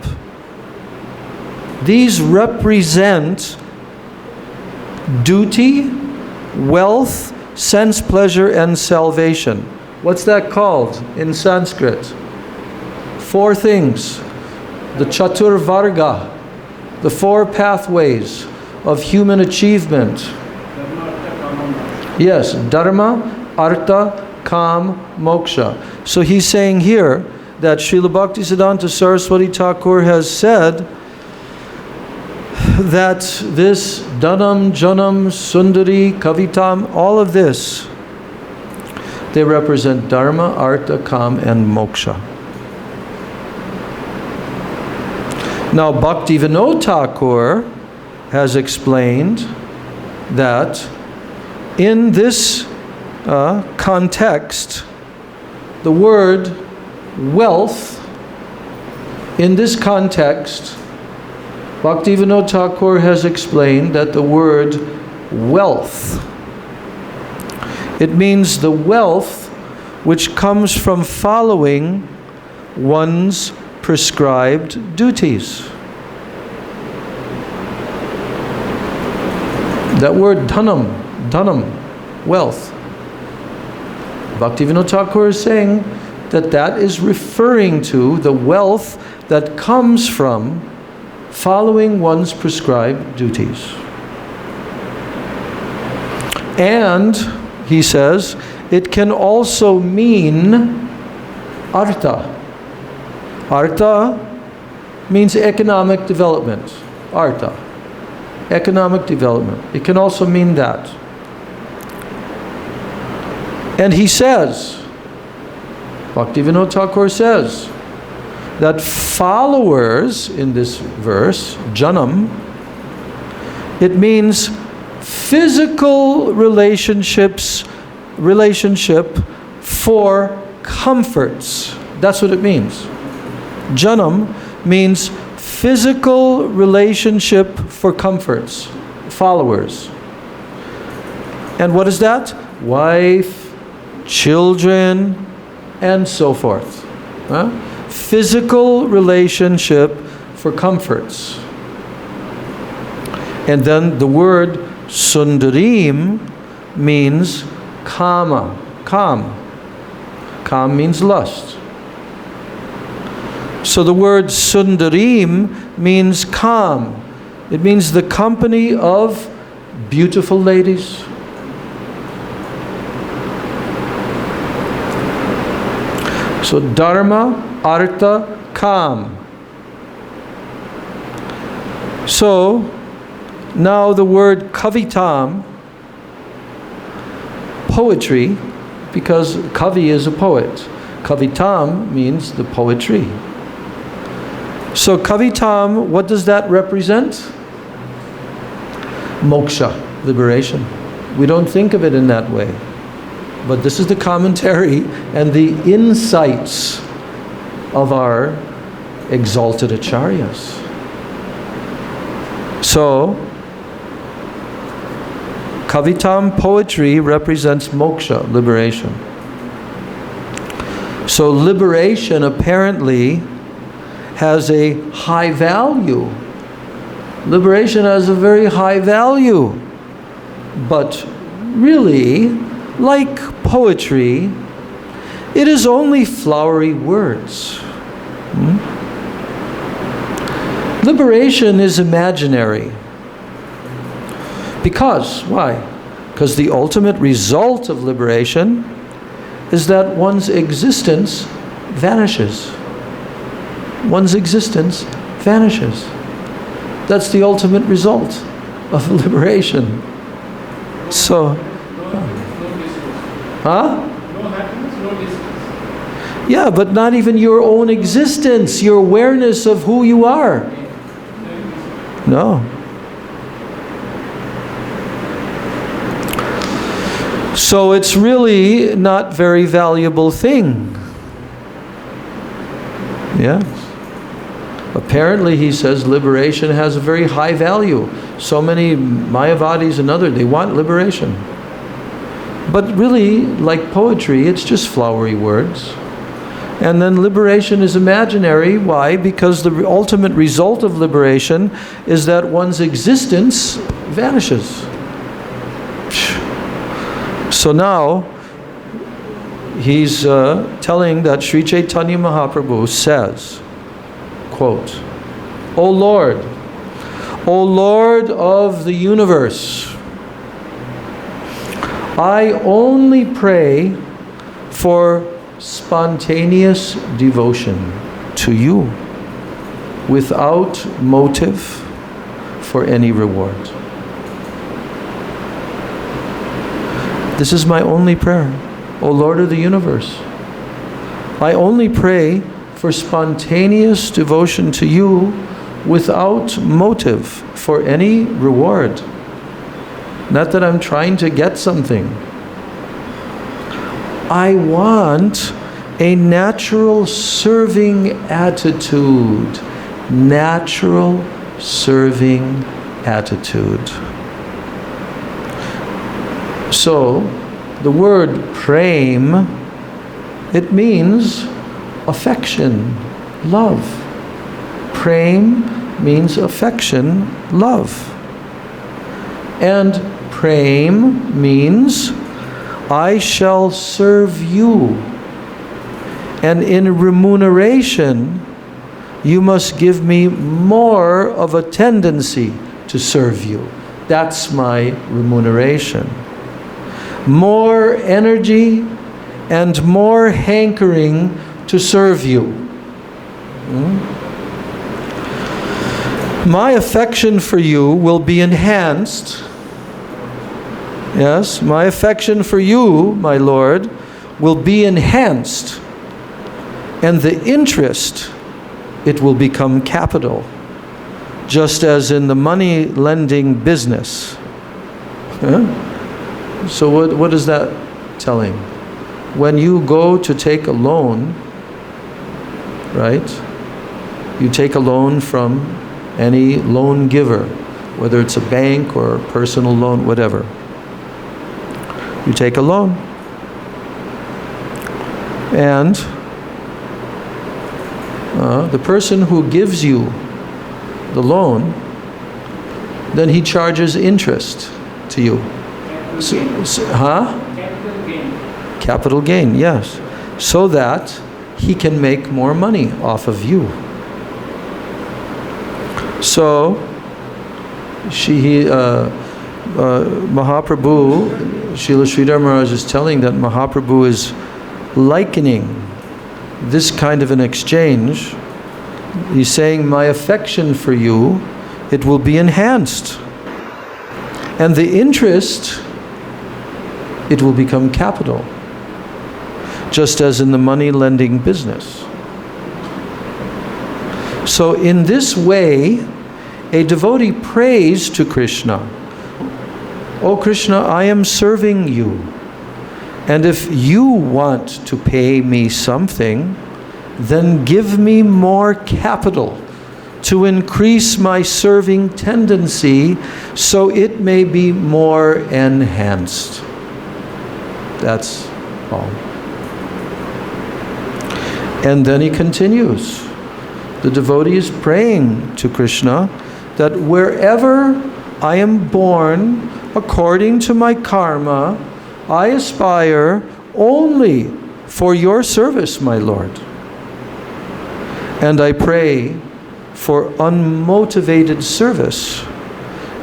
S1: these represent duty, wealth, sense pleasure, and salvation. What's that called in Sanskrit? 4 things. The Chatur Varga, the 4 pathways of human achievement. Yes, Dharma, Artha, Kam, Moksha. So he's saying here that Srila Bhaktisiddhanta Saraswati Thakur has said that this Dhanam, Janam, Sundari, Kavitam, all of this, they represent Dharma, Artha, Kam, and Moksha. Now Bhaktivinoda Thakur has explained that in this context, the word wealth, in this context, Bhaktivinoda Thakur has explained that the word wealth, it means the wealth which comes from following one's prescribed duties. That word dhanam, wealth. Bhaktivinoda Thakur is saying that that is referring to the wealth that comes from following one's prescribed duties. And, he says, it can also mean artha. Artha means economic development. Artha. Economic development. It can also mean that. And he says, Bhaktivinoda Thakur says, that followers in this verse, janam, it means physical relationship for comforts. That's what it means. Janam means physical relationship for comforts, followers. And what is that? Wife, children, and so forth. Physical relationship for comforts. And then the word sundarim means kama, kam. Kam means lust. So the word sundarim means kam. It means the company of beautiful ladies. So dharma, artha, kam. So now the word kavitam, poetry, because kavi is a poet. Kavitam means the poetry. So kavitam, what does that represent? Moksha, liberation. We don't think of it in that way. But this is the commentary and the insights of our exalted acharyas. So, kavitam, poetry, represents moksha, liberation. So liberation apparently has a high value. Liberation has a very high value. But really, like poetry, it is only flowery words. Liberation is imaginary. Because, why? Because the ultimate result of liberation is that one's existence vanishes. One's existence vanishes. That's the ultimate result of liberation. So, huh?
S2: No happiness, no distance.
S1: Yeah, but not even your own existence, your awareness of who you are. No. So it's really not very valuable thing. Yes. Apparently, he says, liberation has a very high value. So many Mayavadis and others, they want liberation. But really, like poetry, it's just flowery words. And then liberation is imaginary. Why? Because the ultimate result of liberation is that one's existence vanishes. So now, he's telling that Sri Chaitanya Mahaprabhu says, quote, O Lord of the universe, I only pray for spontaneous devotion to you without motive for any reward. This is my only prayer, O Lord of the universe. I only pray for spontaneous devotion to you without motive for any reward. Not that I'm trying to get something. I want a natural serving attitude. Natural serving attitude. So, the word prem, it means affection, love. Prem means affection, love. And prem means I shall serve you. And in remuneration, you must give me more of a tendency to serve you. That's my remuneration. More energy and more hankering to serve you. My affection for you will be enhanced. Yes, my affection for you, my Lord, will be enhanced. And the interest, it will become capital. Just as in the money lending business. So what is that telling? When you go to take a loan, right? You take a loan from any loan giver, whether it's a bank or a personal loan, whatever. You take a loan. And the person who gives you the loan, then he charges interest to you.
S2: Capital gain.
S1: Capital gain, yes. So that he can make more money off of you. So, Mahaprabhu, Srila Sridhar Maharaj is telling that Mahaprabhu is likening this kind of an exchange. He's saying, my affection for you, it will be enhanced. And the interest, it will become capital. Just as in the money lending business. So in this way, a devotee prays to Krishna, "O Krishna, I am serving you. And if you want to pay me something, then give me more capital to increase my serving tendency so it may be more enhanced." That's all. And then he continues. The devotee is praying to Krishna that wherever I am born, according to my karma, I aspire only for your service, my Lord. And I pray for unmotivated service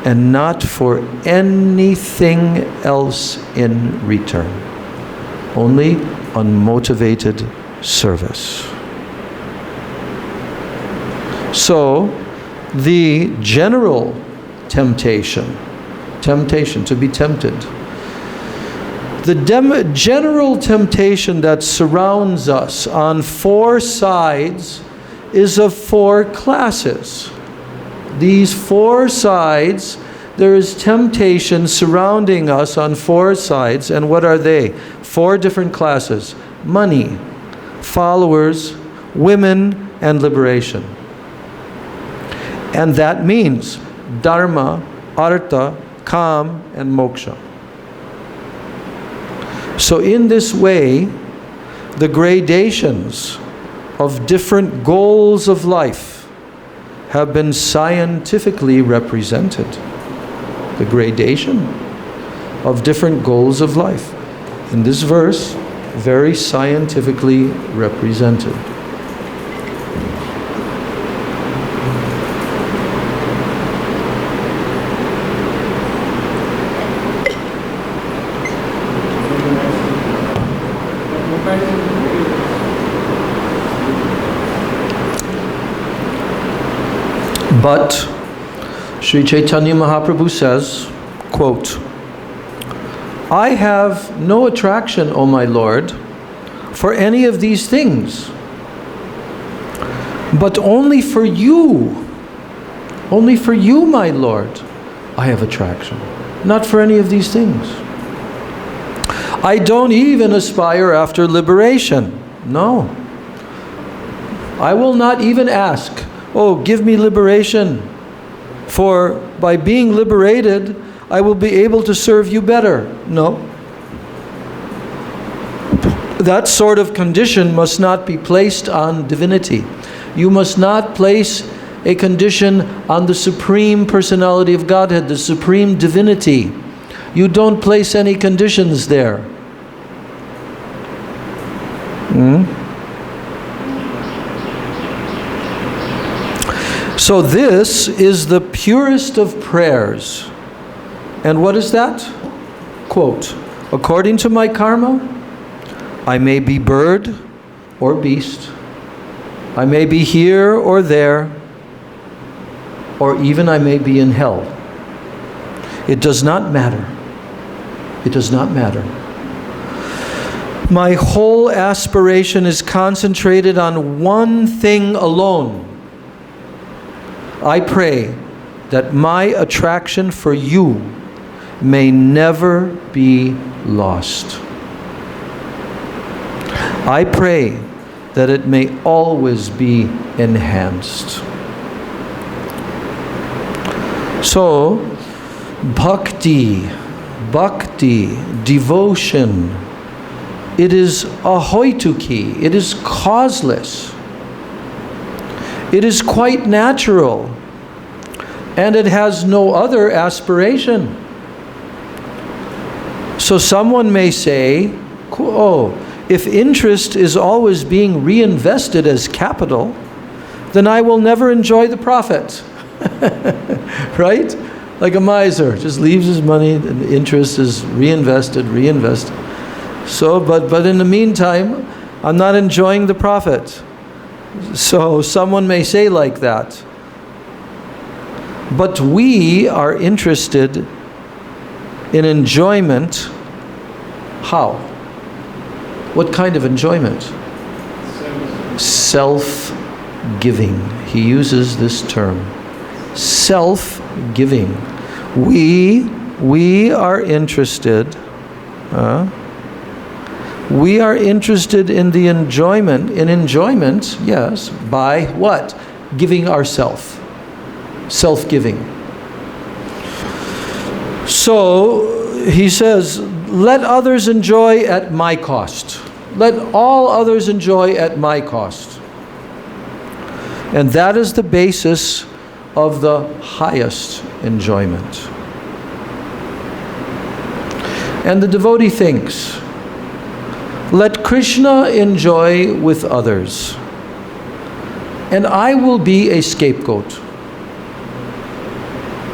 S1: and not for anything else in return. Only unmotivated service. So, the general temptation to be tempted. The general temptation that surrounds us on four sides is of four classes. These four sides, there is temptation surrounding us on four sides. And what are they? Four different classes: money, followers, women, and liberation. And that means dharma, artha, kam, and moksha. So in this way, the gradations of different goals of life have been scientifically represented. The gradation of different goals of life. In this verse, very scientifically represented. But Sri Chaitanya Mahaprabhu says, quote, "I have no attraction, O my Lord, for any of these things, but only for you, my Lord, I have attraction, not for any of these things. I don't even aspire after liberation. No. I will not even ask, oh, give me liberation, for by being liberated, I will be able to serve you better. No. That sort of condition must not be placed on divinity. You must not place a condition on the Supreme Personality of Godhead, the Supreme Divinity. You don't place any conditions there. So this is the purest of prayers. And what is that? Quote, according to my karma, I may be bird or beast. I may be here or there, or even I may be in hell. It does not matter. It does not matter. My whole aspiration is concentrated on one thing alone. I pray that my attraction for you may never be lost. I pray that it may always be enhanced. So, bhakti, devotion, it is ahoituki, it is causeless. It is quite natural, and it has no other aspiration. So someone may say, oh, if interest is always being reinvested as capital, then I will never enjoy the profit. Right? Like a miser, just leaves his money, and the interest is reinvested. So, but in the meantime, I'm not enjoying the profit. So someone may say like that. But we are interested in enjoyment. How? What kind of enjoyment? Self-giving. He uses this term. Self-giving. We are interested. We are interested in the enjoyment. In enjoyment, yes, by what? Giving ourself. Self-giving. So he says, let others enjoy at my cost. Let all others enjoy at my cost. And that is the basis of the highest enjoyment. And the devotee thinks, let Krishna enjoy with others, and I will be a scapegoat.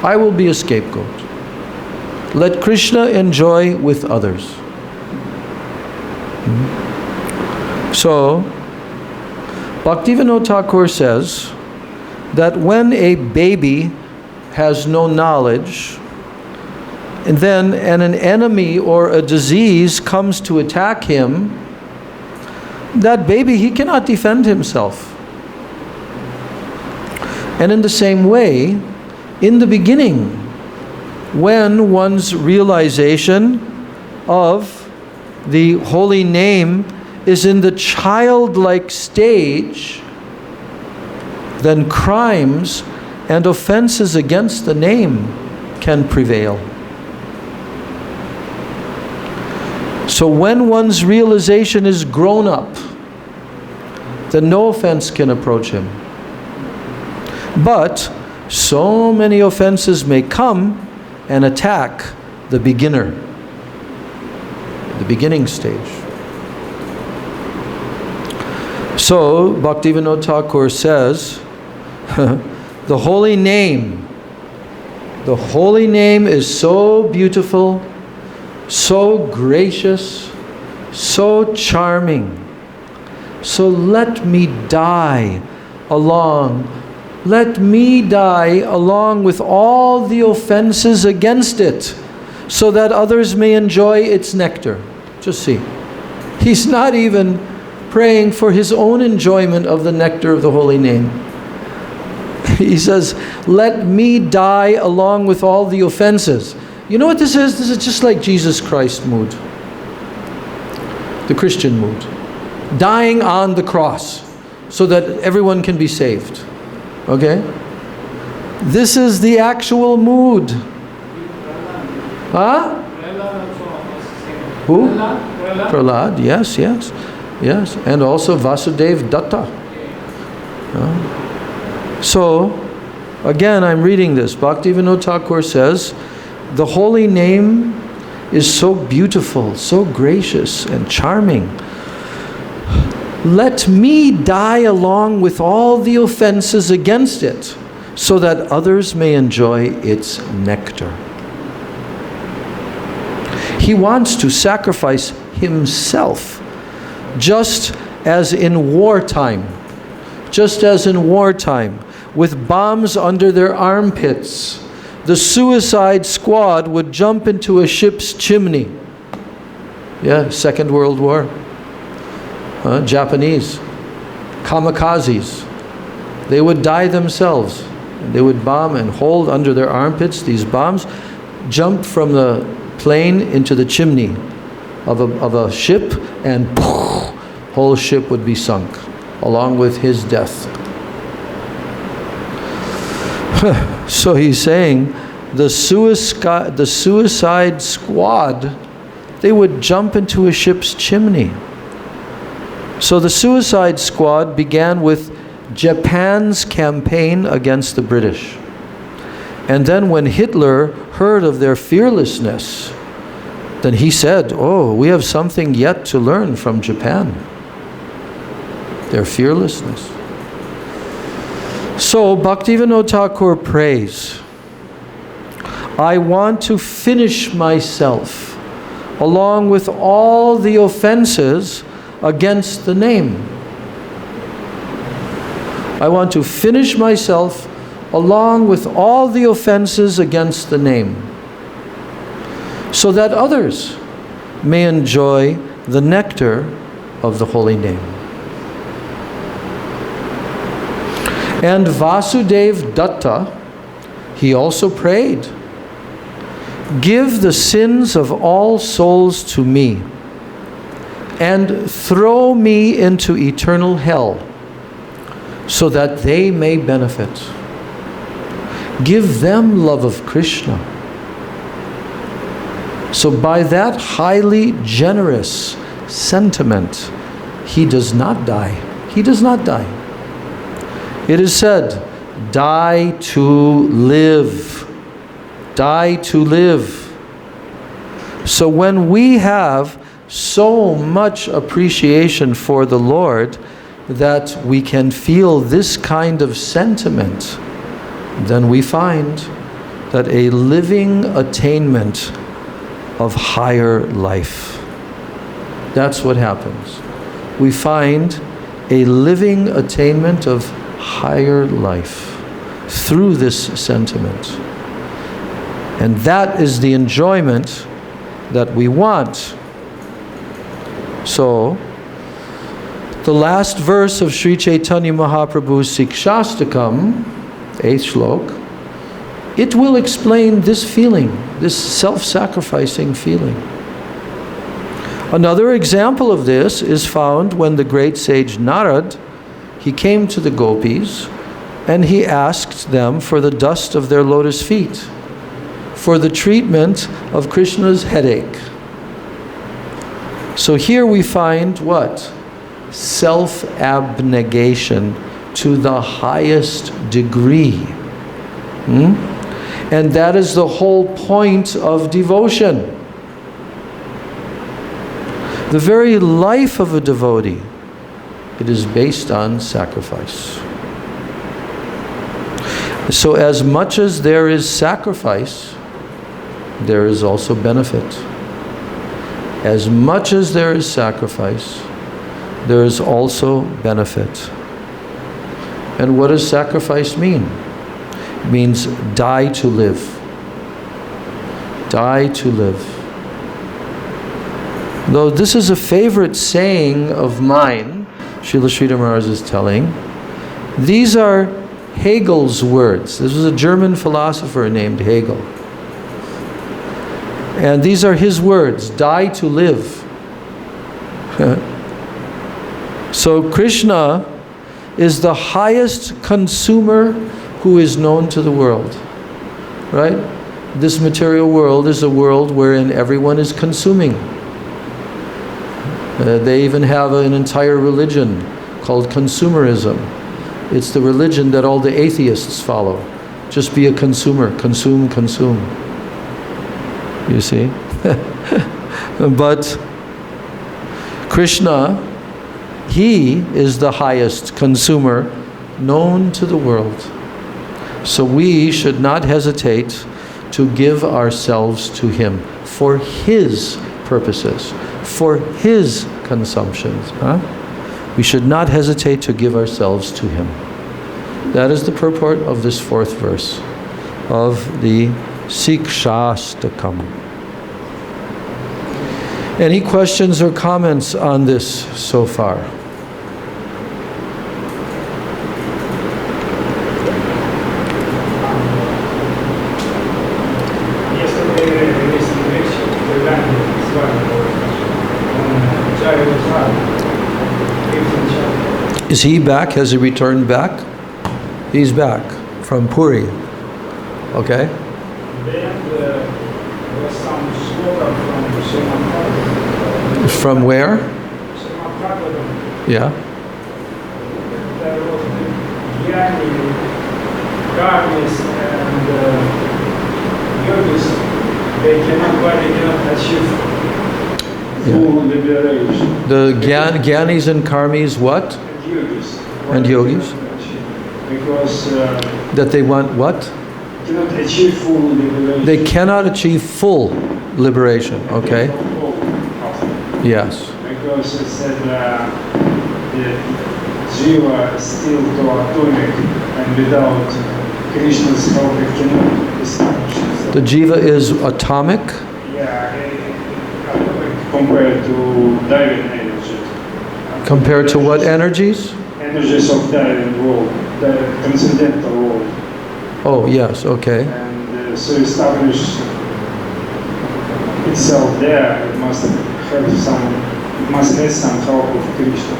S1: I will be a scapegoat. Let Krishna enjoy with others. So, Bhaktivinoda Thakur says that when a baby has no knowledge, and then an enemy or a disease comes to attack him, that baby, he cannot defend himself. And in the same way, in the beginning, when one's realization of the holy name is in the childlike stage, then crimes and offenses against the name can prevail. So when one's realization is grown up, then no offense can approach him. But so many offenses may come and attack the beginner, the beginning stage. So Bhaktivinoda Thakur says, the holy name is so beautiful, so gracious, so charming. So let me die along with all the offenses against it, so that others may enjoy its nectar. Just see. He's not even praying for his own enjoyment of the nectar of the holy name. He says, let me die along with all the offenses. You know what this is? This is just like Jesus Christ's mood. The Christian mood. Dying on the cross so that everyone can be saved. Okay? This is the actual mood. Huh? Who? Prahlad, yes. And also Vasudev Datta. So, again, I'm reading this. Bhaktivinoda Thakur says, the holy name is so beautiful, so gracious and charming. Let me die along with all the offenses against it, so that others may enjoy its nectar. He wants to sacrifice himself, just as in wartime, with bombs under their armpits, the suicide squad would jump into a ship's chimney. Yeah, Second World War. Japanese kamikazes. They would die themselves. They would bomb and hold under their armpits these bombs, jump from the plane into the chimney of a ship, and whole ship would be sunk along with his death. So he's saying the suicide squad, they would jump into a ship's chimney. So the suicide squad began with Japan's campaign against the British. And then when Hitler heard of their fearlessness, then he said, oh, we have something yet to learn from Japan. Their fearlessness. So Bhaktivinoda Thakur prays, I want to finish myself along with all the offenses against the name. I want to finish myself along with all the offenses against the name, so that others may enjoy the nectar of the holy name. And Vasudev Datta, he also prayed, give the sins of all souls to me, and throw me into eternal hell, so that they may benefit. Give them love of Krishna. So by that highly generous sentiment, he does not die. He does not die. It is said, die to live. Die to live. So when we have so much appreciation for the Lord that we can feel this kind of sentiment, then we find that a living attainment of higher life. That's what happens. We find a living attainment of higher life through this sentiment. And that is the enjoyment that we want. So, the last verse of Sri Chaitanya Mahaprabhu's Sikshastakam, 8th shlok, it will explain this feeling, this self-sacrificing feeling. Another example of this is found when the great sage Narad, he came to the gopis and he asked them for the dust of their lotus feet for the treatment of Krishna's headache. So here we find what? Self-abnegation to the highest degree. And that is the whole point of devotion. The very life of a devotee, it is based on sacrifice. So as much as there is sacrifice, there is also benefit. As much as there is sacrifice, there is also benefit. And what does sacrifice mean? It means die to live. Die to live. Though this is a favorite saying of mine, Srila Sridhar Maharaj is telling, these are Hegel's words. This was a German philosopher named Hegel. And these are his words, die to live. So Krishna is the highest consumer who is known to the world. Right? This material world is a world wherein everyone is consuming. They even have an entire religion called consumerism. It's the religion that all the atheists follow. Just be a consumer. Consume, consume. You see? But Krishna, he is the highest consumer known to the world. So we should not hesitate to give ourselves to him for his purposes, for his consumptions. We should not hesitate to give ourselves to him. That is the purport of this 4th verse of the Sikshastakam. Any questions or comments on this so far? Is he back? Has he returned back? He's back from Puri. Okay?
S2: Then there was some sloka from
S1: From where? Yeah.
S2: There was the Gyani, Karmis, and Yogis. They cannot achieve full liberation.
S1: The Gyanis and Karmis what? And yogis?
S2: Because
S1: that they want what?
S2: Cannot achieve full liberation.
S1: They cannot achieve full liberation, okay? Yes.
S2: Because it said the jiva is still atomic, and without Krishna's help it cannot establish itself.
S1: The jiva is atomic?
S2: Yeah, atomic compared to diving energy.
S1: Compared to what energies?
S2: Energies of diving world, the transcendental world.
S1: Oh, yes, okay.
S2: And so establish itself there, it must have some help of Krishna.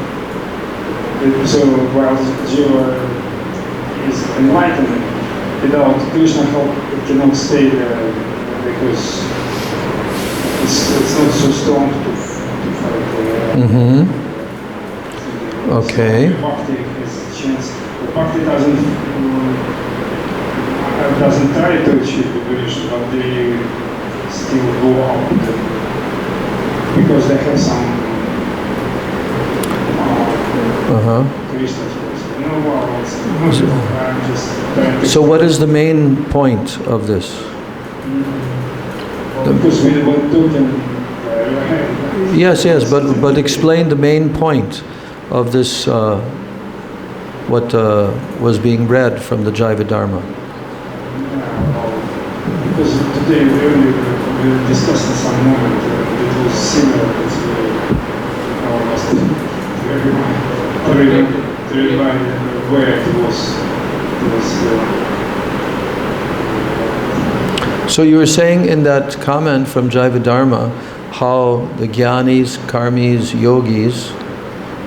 S2: So while Jiva is enlightened, without Krishna help, it cannot stay there because it's not so strong to fight.
S1: Okay.
S2: So Bhakti has a chance. But Bhakti doesn't try to achieve liberation, but they still go out because they have some Krishna choice. I'm just trying to...
S1: So what is the main point of this?
S2: Because we were talking...
S1: Yes, but explain the main point of this, what was being read from the Jaiva Dharma.
S2: Because today we discussed in some moment it was similar to almost everybody where it was
S1: So you were saying in that comment from Jaiva Dharma how the Jnanis, Karmis, Yogis,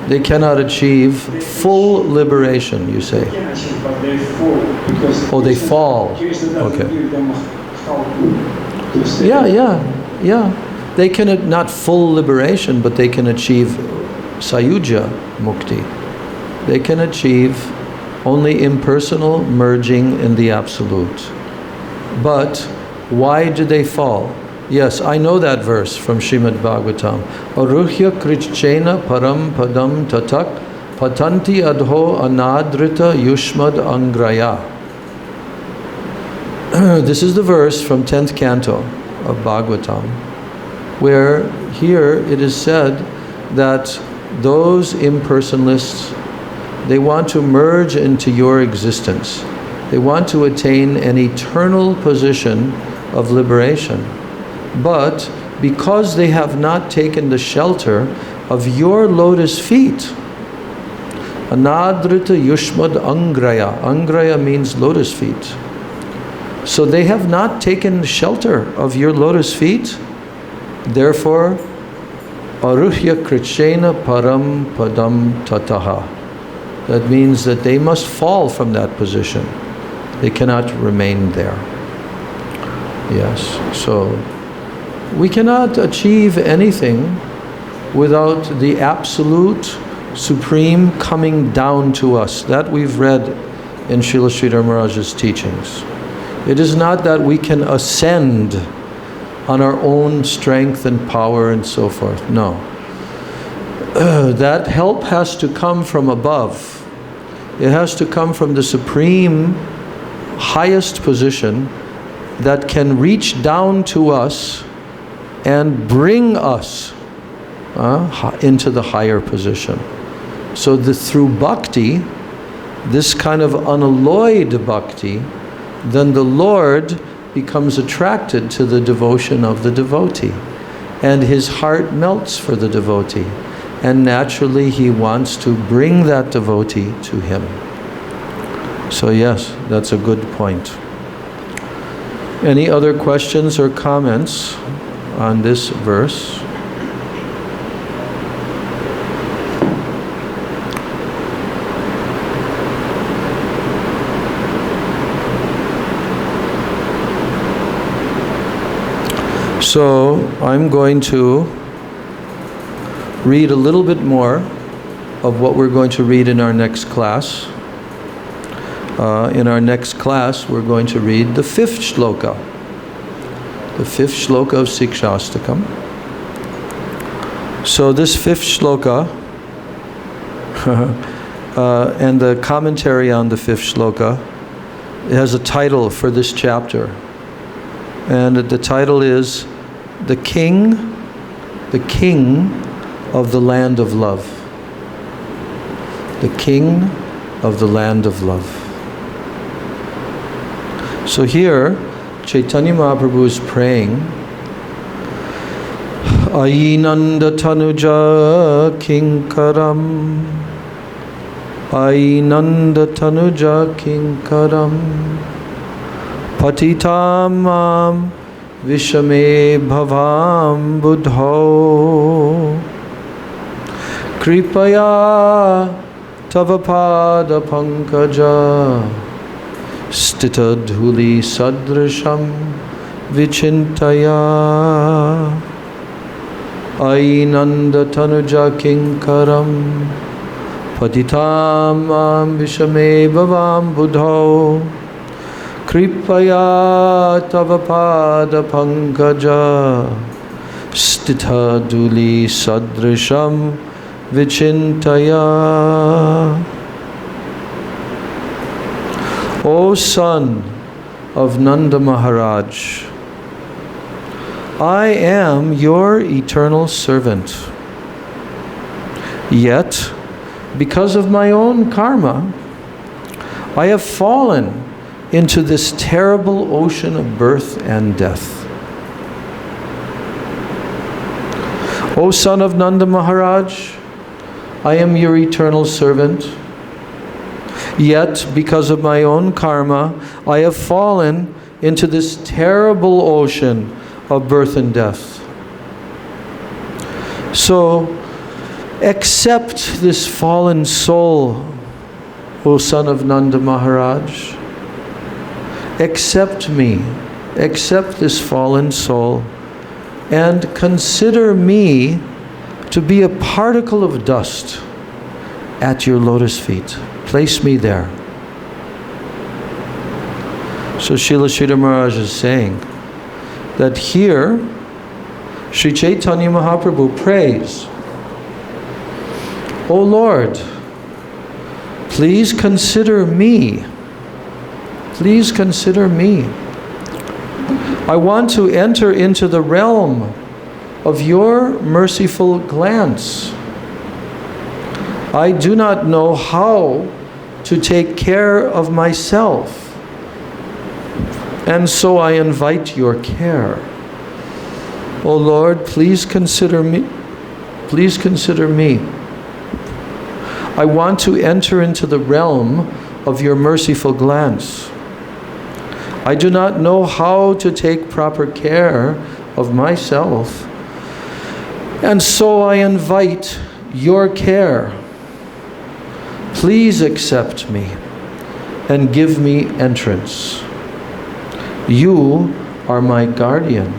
S1: they cannot achieve full liberation, you say.
S2: They can achieve, but they fall. Because
S1: oh, they fall. Okay. Yeah. They can, not full liberation, but they can achieve Sayuja Mukti. They can achieve only impersonal merging in the Absolute. But why do they fall? Yes, I know that verse from Srimad Bhagavatam. Aruhya krichena param padam tatak patanti adho anadrita yushmad angraya. This is the verse from 10th canto of Bhagavatam, where here it is said that those impersonalists, they want to merge into your existence. They want to attain an eternal position of liberation. But because they have not taken the shelter of your lotus feet, anadrita yushmad angraya. Angraya means lotus feet. So they have not taken shelter of your lotus feet. Therefore, aruhya krichena param padam tataha. That means that they must fall from that position. They cannot remain there. Yes, so we cannot achieve anything without the absolute supreme coming down to us. That we've read in Srila Sridhar Maharaj's teachings. It is not that we can ascend on our own strength and power and so forth. No. That help has to come from above. It has to come from the supreme, highest position that can reach down to us and bring us into the higher position. So through bhakti, this kind of unalloyed bhakti, then the Lord becomes attracted to the devotion of the devotee, and his heart melts for the devotee, and naturally he wants to bring that devotee to him. So yes, that's a good point. Any other questions or comments on this verse? So I'm going to read a little bit more of what we're going to read in our next class. In our next class, we're going to read the 5th shloka. The 5th shloka of Sikshastakam. So this 5th shloka, and the commentary on the 5th shloka, it has a title for this chapter. And the title is The King of the Land of Love. The King of the Land of Love. So here, Chaitanya Mahaprabhu is praying, Ainanda Tanuja Kinkaram, Ainanda Tanuja Kinkaram, Patitamam Vishame Bhavam Buddho, Kripaya Tavapada Pankaja, Stita dhuli sadrisham vichintaya, Ainanda tanuja kinkaram, patitam vishame bhavam buddho, kripaya tavapada pankaja, stita dhuli sadrisham vichintaya. O son of Nanda Maharaj, I am your eternal servant. Yet, because of my own karma, I have fallen into this terrible ocean of birth and death. O son of Nanda Maharaj, I am your eternal servant. Yet, because of my own karma, I have fallen into this terrible ocean of birth and death. So, accept this fallen soul, O son of Nanda Maharaj. Accept me, accept this fallen soul, and consider me to be a particle of dust at your lotus feet. Place me there. So Srila Sridhar Maharaj is saying that here Sri Chaitanya Mahaprabhu prays, O Lord, please consider me. Please consider me. I want to enter into the realm of your merciful glance. I do not know how to take care of myself, and so I invite your care. O Lord, please consider me. Please consider me. I want to enter into the realm of your merciful glance. I do not know how to take proper care of myself, and so I invite your care. Please accept me and give me entrance. You are my guardian.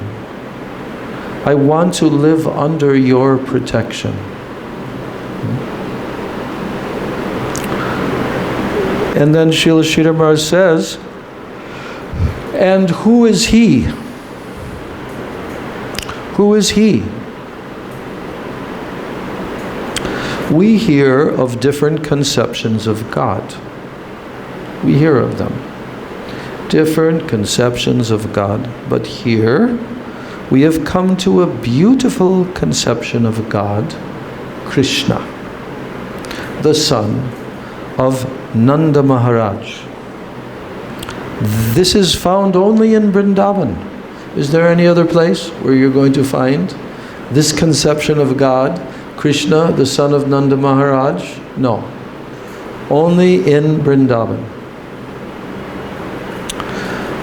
S1: I want to live under your protection. And then Srila Sridhar Maharaj says, and who is he? Who is he? We hear of different conceptions of God. We hear of them. Different conceptions of God. But here, we have come to a beautiful conception of God, Krishna, the son of Nanda Maharaj. This is found only in Vrindavan. Is there any other place where you're going to find this conception of God, Krishna, the son of Nanda Maharaj? No. Only in Vrindavan.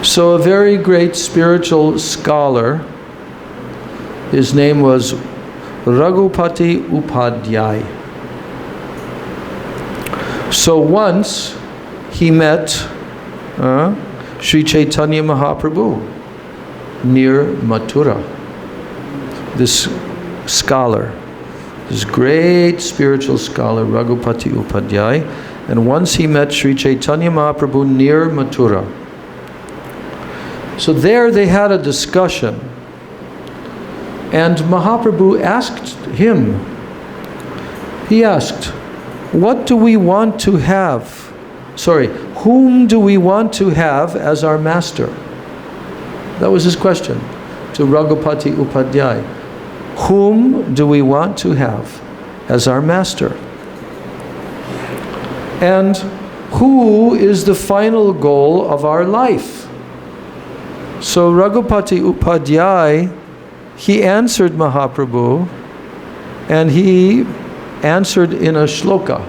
S1: So a very great spiritual scholar, his name was Raghupati Upadhyay. So once he met Sri Chaitanya Mahaprabhu near Mathura. This scholar, this great spiritual scholar, Raghupati Upadhyay, and once he met Sri Chaitanya Mahaprabhu near Mathura. So there they had a discussion, and Mahaprabhu asked him, he asked, what do we want to have? Whom do we want to have as our master? That was his question to Raghupati Upadhyay. Whom do we want to have as our master? And who is the final goal of our life? So Raghupati Upadhyay, he answered Mahaprabhu, and he answered in a shloka.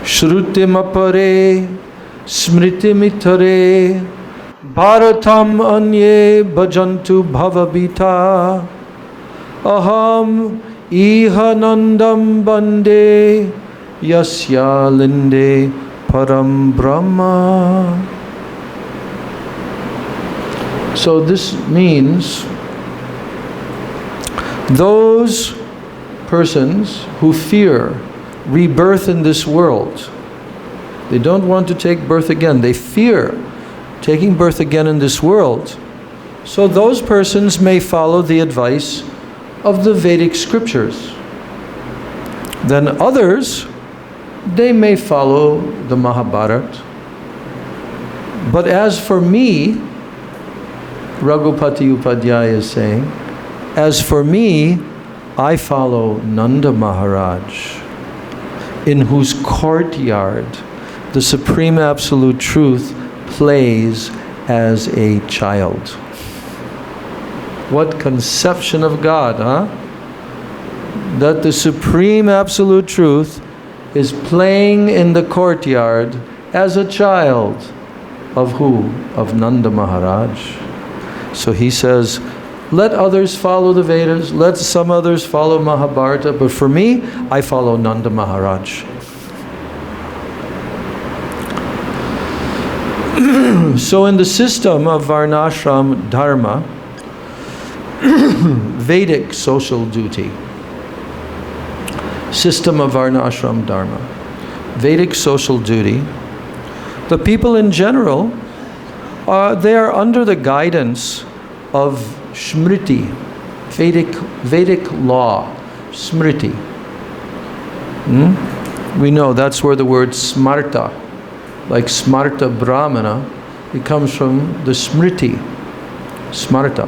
S1: Shrutimapare smritimitare bharatam anye bhajantu bhavabita aham ihanandam bande yasya linde param brahma. So this means those persons who fear rebirth in this world, they don't want to take birth again. They fear taking birth again in this world. So those persons may follow the advice of the Vedic scriptures. Then others, they may follow the Mahabharata But as for me, Raghupati Upadhyaya is saying, as for me, I follow Nanda Maharaj, in whose courtyard the Supreme Absolute Truth plays as a child. What conception of God, huh? That the Supreme Absolute Truth is playing in the courtyard as a child of who? Of Nanda Maharaj. So he says, let others follow the Vedas, let some others follow Mahabharata, but for me, I follow Nanda Maharaj. So in the system of Varnashram Dharma, Vedic social duty, system of Varnashram Dharma, Vedic social duty, the people in general, they are under the guidance of Smriti, Vedic law, Smriti. We know that's where the word Smarta, like Smarta Brahmana, it comes from the Smriti, Smarta.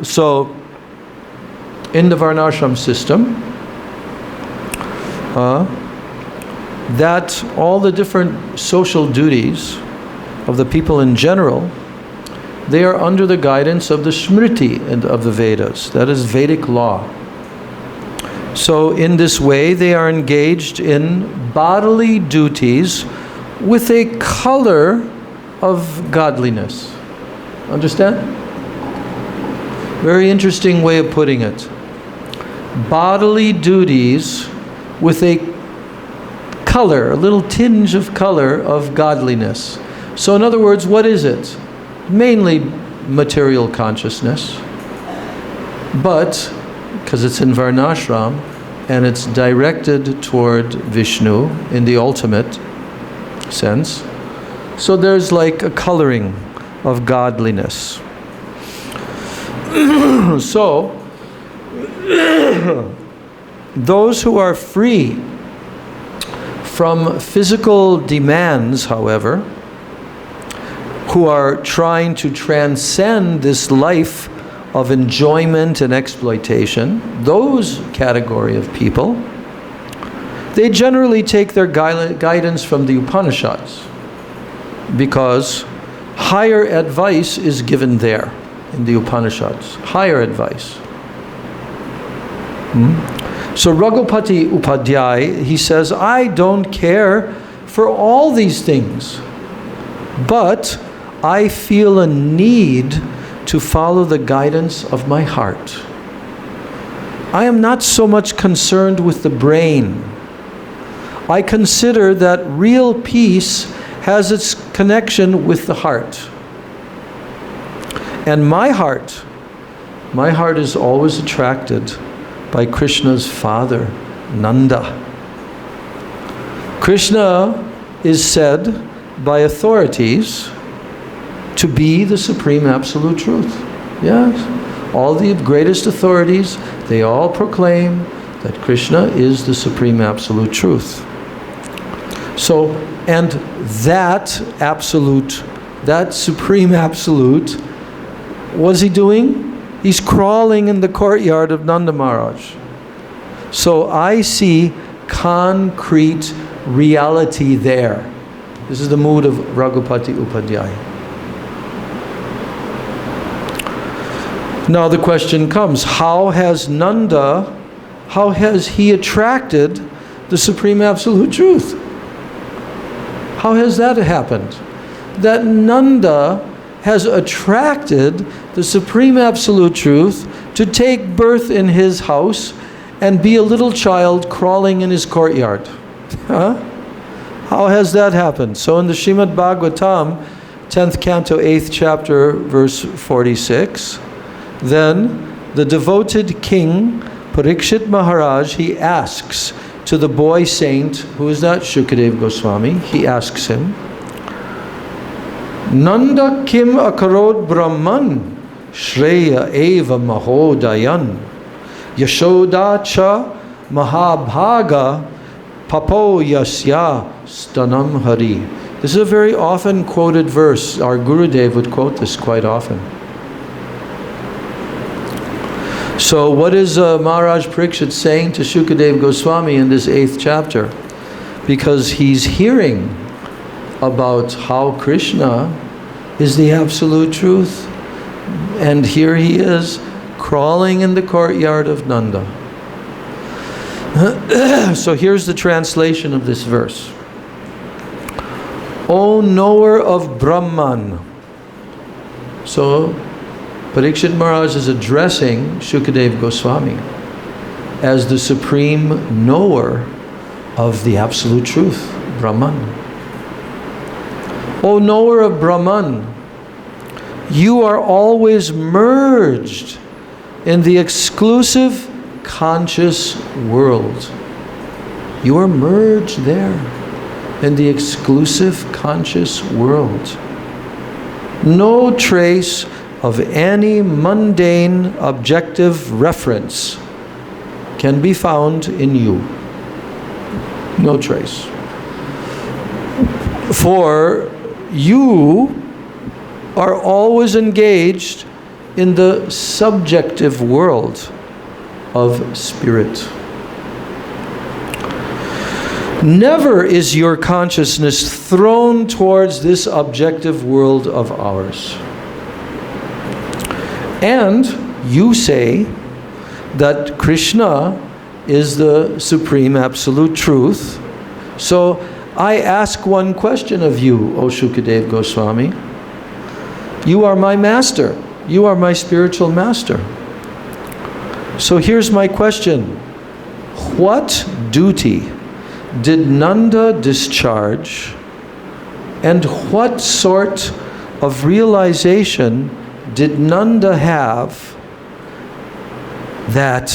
S1: So, in the Varnashram system, that all the different social duties of the people in general, they are under the guidance of the Smriti of the Vedas, that is Vedic law. So in this way, they are engaged in bodily duties with a color of godliness. Understand? Very interesting way of putting it. Bodily duties with a color, a little tinge of color of godliness. So in other words, what is it? Mainly material consciousness, but because it's in Varnashram and it's directed toward Vishnu in the ultimate sense, so there's like a coloring of godliness. So those who are free from physical demands, however, who are trying to transcend this life of enjoyment and exploitation, those category of people, they generally take their guidance from the Upanishads, because higher advice is given there in the Upanishads, higher advice. So Raghupati Upadhyaya, he says, I don't care for all these things, but I feel a need to follow the guidance of my heart. I am not so much concerned with the brain. I consider that real peace has its connection with the heart. And my heart is always attracted by Krishna's father, Nanda. Krishna is said by authorities to be the Supreme Absolute Truth. Yes. All the greatest authorities, they all proclaim that Krishna is the Supreme Absolute Truth. So, and that Absolute, that Supreme Absolute, what's he doing? He's crawling in the courtyard of Nanda Maharaj. So I see concrete reality there. This is the mood of Raghupati Upadhyaya. Now the question comes, how has he attracted the Supreme Absolute Truth? How has that happened? That Nanda has attracted the Supreme Absolute Truth to take birth in his house and be a little child crawling in his courtyard. Huh? How has that happened? So in the Srimad Bhagavatam, 10th canto, 8th chapter, verse 46, then the devoted king, Parikshit Maharaj, he asks to the boy saint, who is that? Shukadeva Goswami, he asks him, Nanda kim akarod brahman, shreya eva mahodayan, yashoda cha mahabhaga, papo yasya stanam hari. This is a very often quoted verse. Our Gurudev would quote this quite often. So what is Maharaj Parikshit saying to Shukadev Goswami in this 8th chapter? Because he's hearing about how Krishna is the absolute truth. And here he is, crawling in the courtyard of Nanda. So here's the translation of this verse. O knower of Brahman. So Parikshit Maharaj is addressing Shukadev Goswami as the supreme knower of the absolute truth, Brahman. O knower of Brahman, you are always merged in the exclusive conscious world. You are merged there in the exclusive conscious world. No trace of any mundane objective reference can be found in you. No trace. For you are always engaged in the subjective world of spirit. Never is your consciousness thrown towards this objective world of ours. And you say that Krishna is the supreme absolute truth. So I ask one question of you, O Shukadev Goswami. You are my master. You are my spiritual master. So here's my question. What duty did Nanda discharge, and what sort of realization did Nanda have that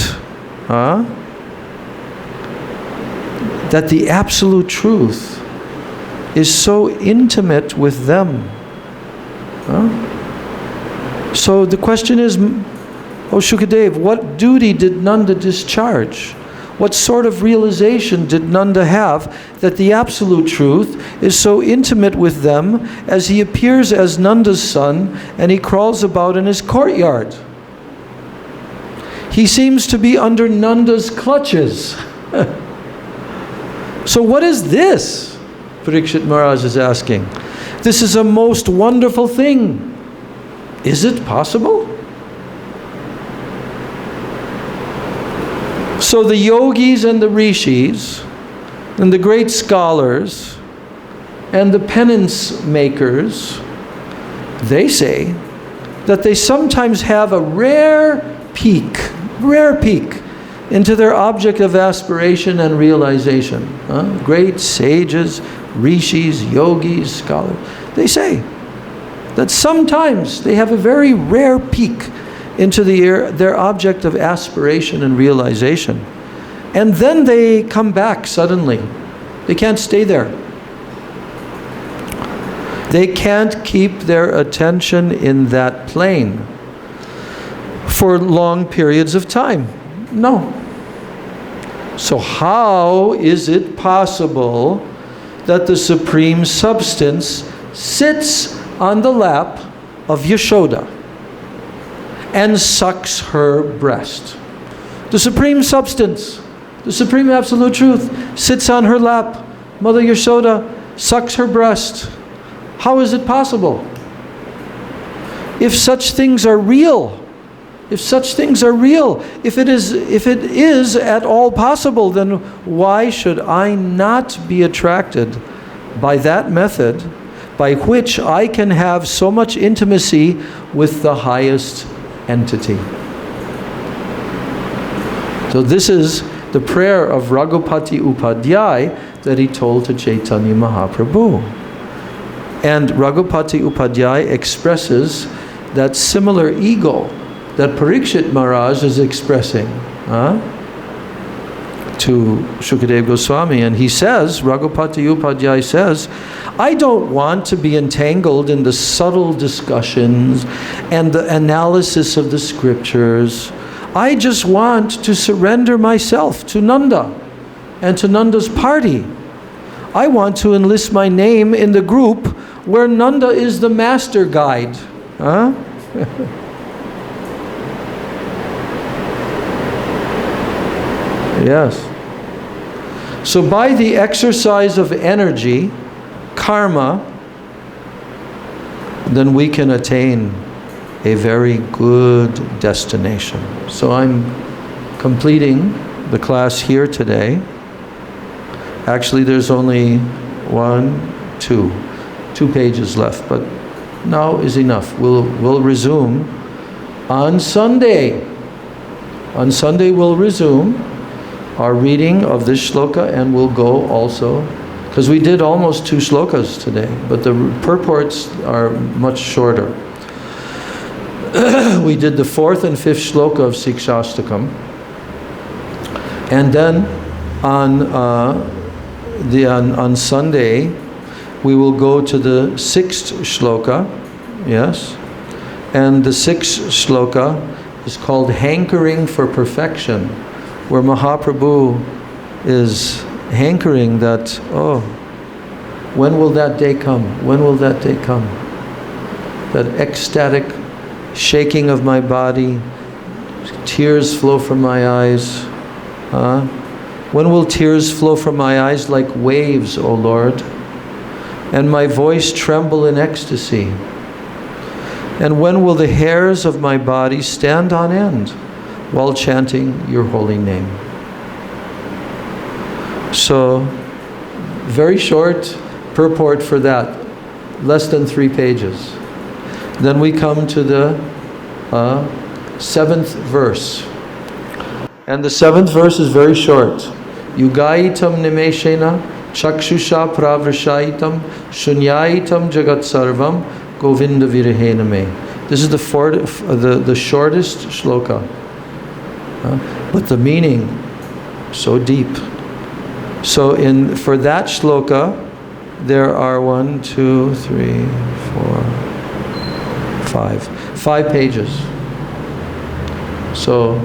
S1: the absolute truth is so intimate with them? So the question is, O Shukadev, what duty did Nanda discharge? What sort of realization did Nanda have that the absolute truth is so intimate with them as he appears as Nanda's son and he crawls about in his courtyard? He seems to be under Nanda's clutches. So what is this? Parikshit Maharaj is asking. This is a most wonderful thing. Is it possible? So the yogis and the rishis and the great scholars and the penance makers, they say that they sometimes have a rare peek into their object of aspiration and realization. Great sages, rishis, yogis, scholars, they say that sometimes they have a very rare peek into their object of aspiration and realization. And then they come back suddenly. They can't stay there. They can't keep their attention in that plane for long periods of time. No. So how is it possible that the Supreme Substance sits on the lap of Yashoda and sucks her breast? The Supreme Substance, the Supreme Absolute Truth, sits on her lap. Mother Yashoda sucks her breast. How is it possible? If such things are real, if it is at all possible, then why should I not be attracted by that method by which I can have so much intimacy with the highest entity? So this is the prayer of Raghupati Upadhyay that he told to Chaitanya Mahaprabhu. And Raghupati Upadhyay expresses that similar ego that Parikshit Maharaj is expressing to Shukadev Goswami. And he says, Raghupati Upadhyay says, I don't want to be entangled in the subtle discussions and the analysis of the scriptures. I just want to surrender myself to Nanda and to Nanda's party. I want to enlist my name in the group where Nanda is the master guide. Huh? Yes. So by the exercise of energy, karma, then we can attain a very good destination. So I'm completing the class here today. Actually, there's only two pages left, but now is enough. We'll resume on Sunday. On Sunday we'll resume our reading of this shloka, and we'll go also, because we did almost 2 shlokas today, but the purports are much shorter. We did the 4th and 5th shloka of Sikshastakam, and then on Sunday we will go to the 6th shloka, yes, and the 6th shloka is called Hankering for Perfection, where Mahaprabhu is hankering that, oh, when will that day come? When will that day come? That ecstatic shaking of my body, tears flow from my eyes. When will tears flow from my eyes like waves, O Lord? And my voice tremble in ecstasy? And when will the hairs of my body stand on end while chanting your holy name? So, very short purport for that, less than 3 pages. Then we come to the 7th verse. And the 7th verse is very short. Yugaitam nimeshena chakshusha pravrashaitam shunyaitam jagat sarvam govinda virahena me. This is the shortest shloka. But the meaning so deep. So for that shloka, there are 5 pages. So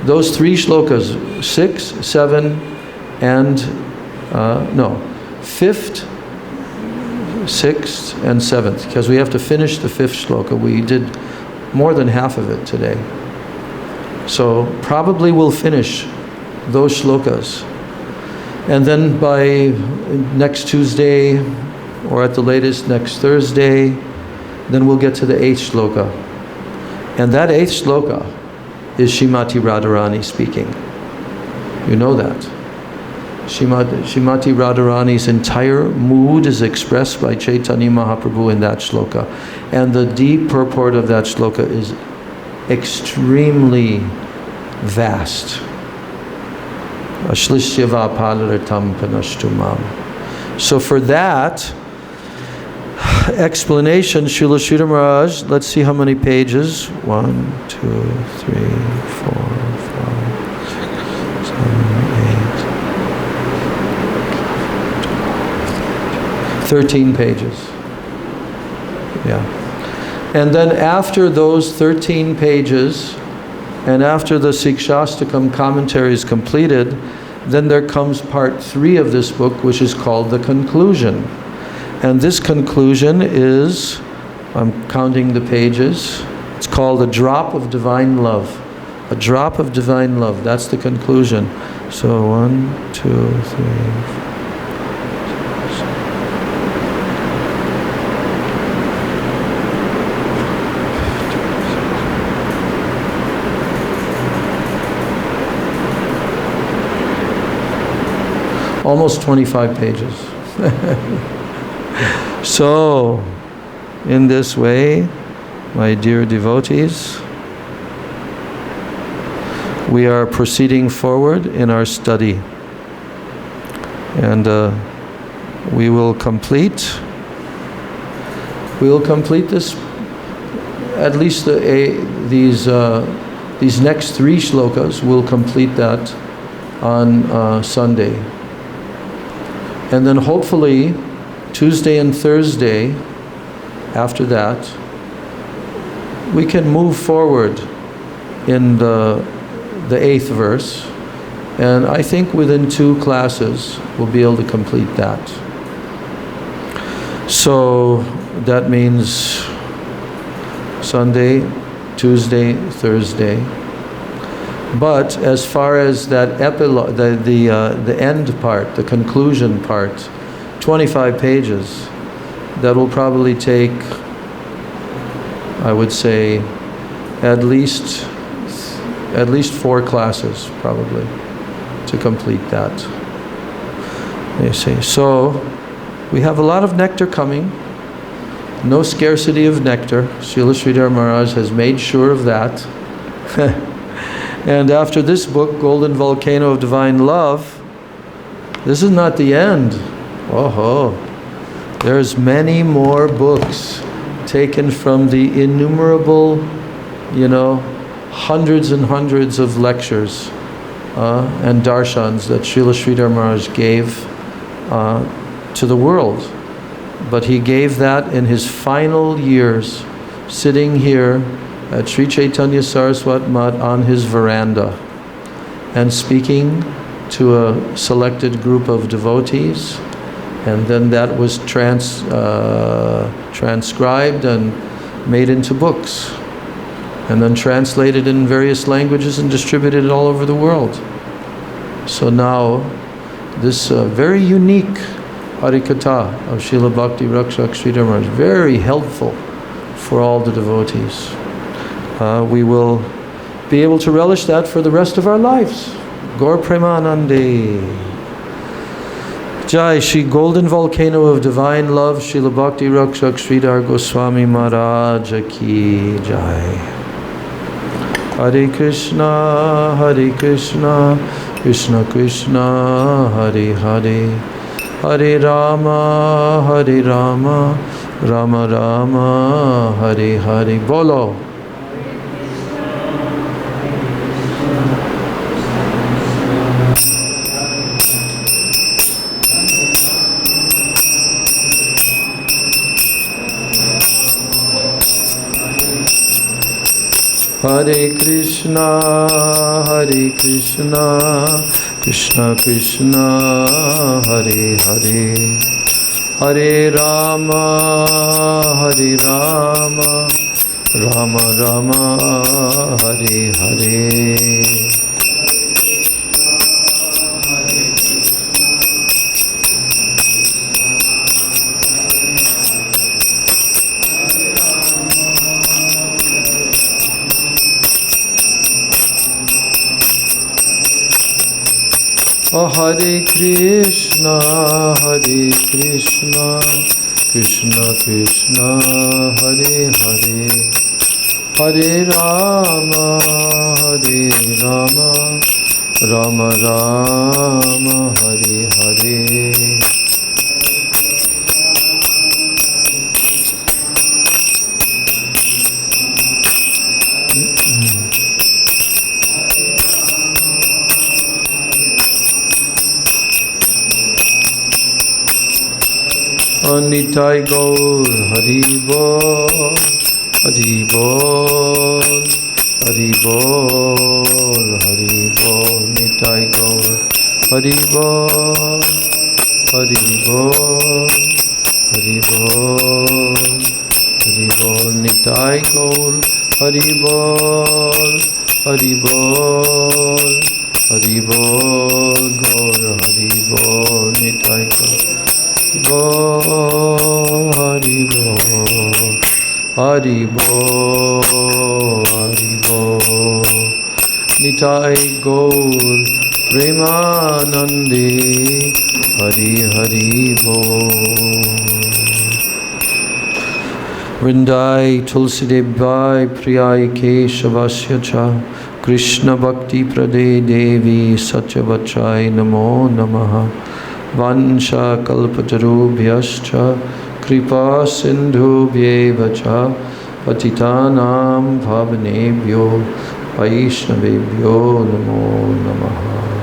S1: those 3 shlokas, 6, 7, and 5th, 6th, and 7th, because we have to finish the 5th shloka. We did more than half of it today. So probably we'll finish those shlokas. And then by next Tuesday, or at the latest next Thursday, then we'll get to the 8th shloka. And that 8th shloka is Srimati Radharani speaking. You know that. Srimati Radharani's entire mood is expressed by Chaitanya Mahaprabhu in that shloka. And the deep purport of that shloka is extremely vast. Ashlishyava palaratam panashtumam. So for that explanation, Srila Sridhar Maharaj, let's see how many pages. 1, 2, 3, 4, 5, 6, 7, 8. 13 pages. Yeah. And then after those 13 pages, and after the Sikshastakam commentary is completed, then there comes part 3 of this book, which is called the conclusion. And this conclusion is, I'm counting the pages, it's called A Drop of Divine Love. A Drop of Divine Love, that's the conclusion. So 1, 2, 3, 4. Almost 25 pages. So, in this way, my dear devotees, we are proceeding forward in our study. And we will complete this, at least these next 3 shlokas, we'll complete that on Sunday. And then hopefully Tuesday and Thursday after that we can move forward in the 8th verse, And I think within 2 classes, we'll be able to complete that. So that means Sunday, Tuesday, Thursday. But as far as that epilogue, the end part, the conclusion part, 25 pages, that will probably take, I would say, at least 4 classes probably to complete that. You see. So we have a lot of nectar coming. No scarcity of nectar. Srila Sridhar Maharaj has made sure of that. And after this book, Golden Volcano of Divine Love, this is not the end. Oh, there's many more books taken from the innumerable, hundreds and hundreds of lectures and darshans that Srila Sridhar Maharaj gave to the world. But he gave that in his final years, sitting here at Sri Chaitanya Saraswat Mat on his veranda and speaking to a selected group of devotees. And then that was transcribed and made into books, and then translated in various languages and distributed all over the world. So now, this very unique Harikatha of Srila Bhakti Rakshak Sridhar Maharaj, very helpful for all the devotees. We will be able to relish that for the rest of our lives. Gaur Premanande. Jai Shri Golden Volcano of Divine Love, Srila Bhakti Rakshak Sridhar Goswami Maharaj Ki Jai. Hare Krishna, Krishna Krishna, Hare Hare, Hare Rama, Rama Rama, Hare Hare. Bolo. Hare Krishna, Krishna Krishna, Hare Hare, Hare Rama, Rama Rama, Hare Hare. Hare Krishna, Krishna Krishna, Hare Hare, Hare Rama, Rama Rama, Hare Hare. Nitai Gaur, Hari Bol, Hari Bol, Hari Bol, Hari Bol, Nitai Gaur, Hari Bol, Hari Bol, Hari Bol, Hari Bol, Nitai Gaur, Hari Bol, Hari Bol, Hari Bol, Gaur, Hari Bol, Nitai Gaur. Hari Bol, Hari Bol, Hari Bol, Nitai Gaur, Premanande, Hari Hari Bol. Vrindai Tulsidebai Priyai Keshavasya Cha, Krishna Bhakti Prade Devi Satyavachai Namo Namaha. Vansha kalpatarubhyascha kripa sindhubhyeva cha patitanam bhavanebhyo vaishnavebhyo namo namaha.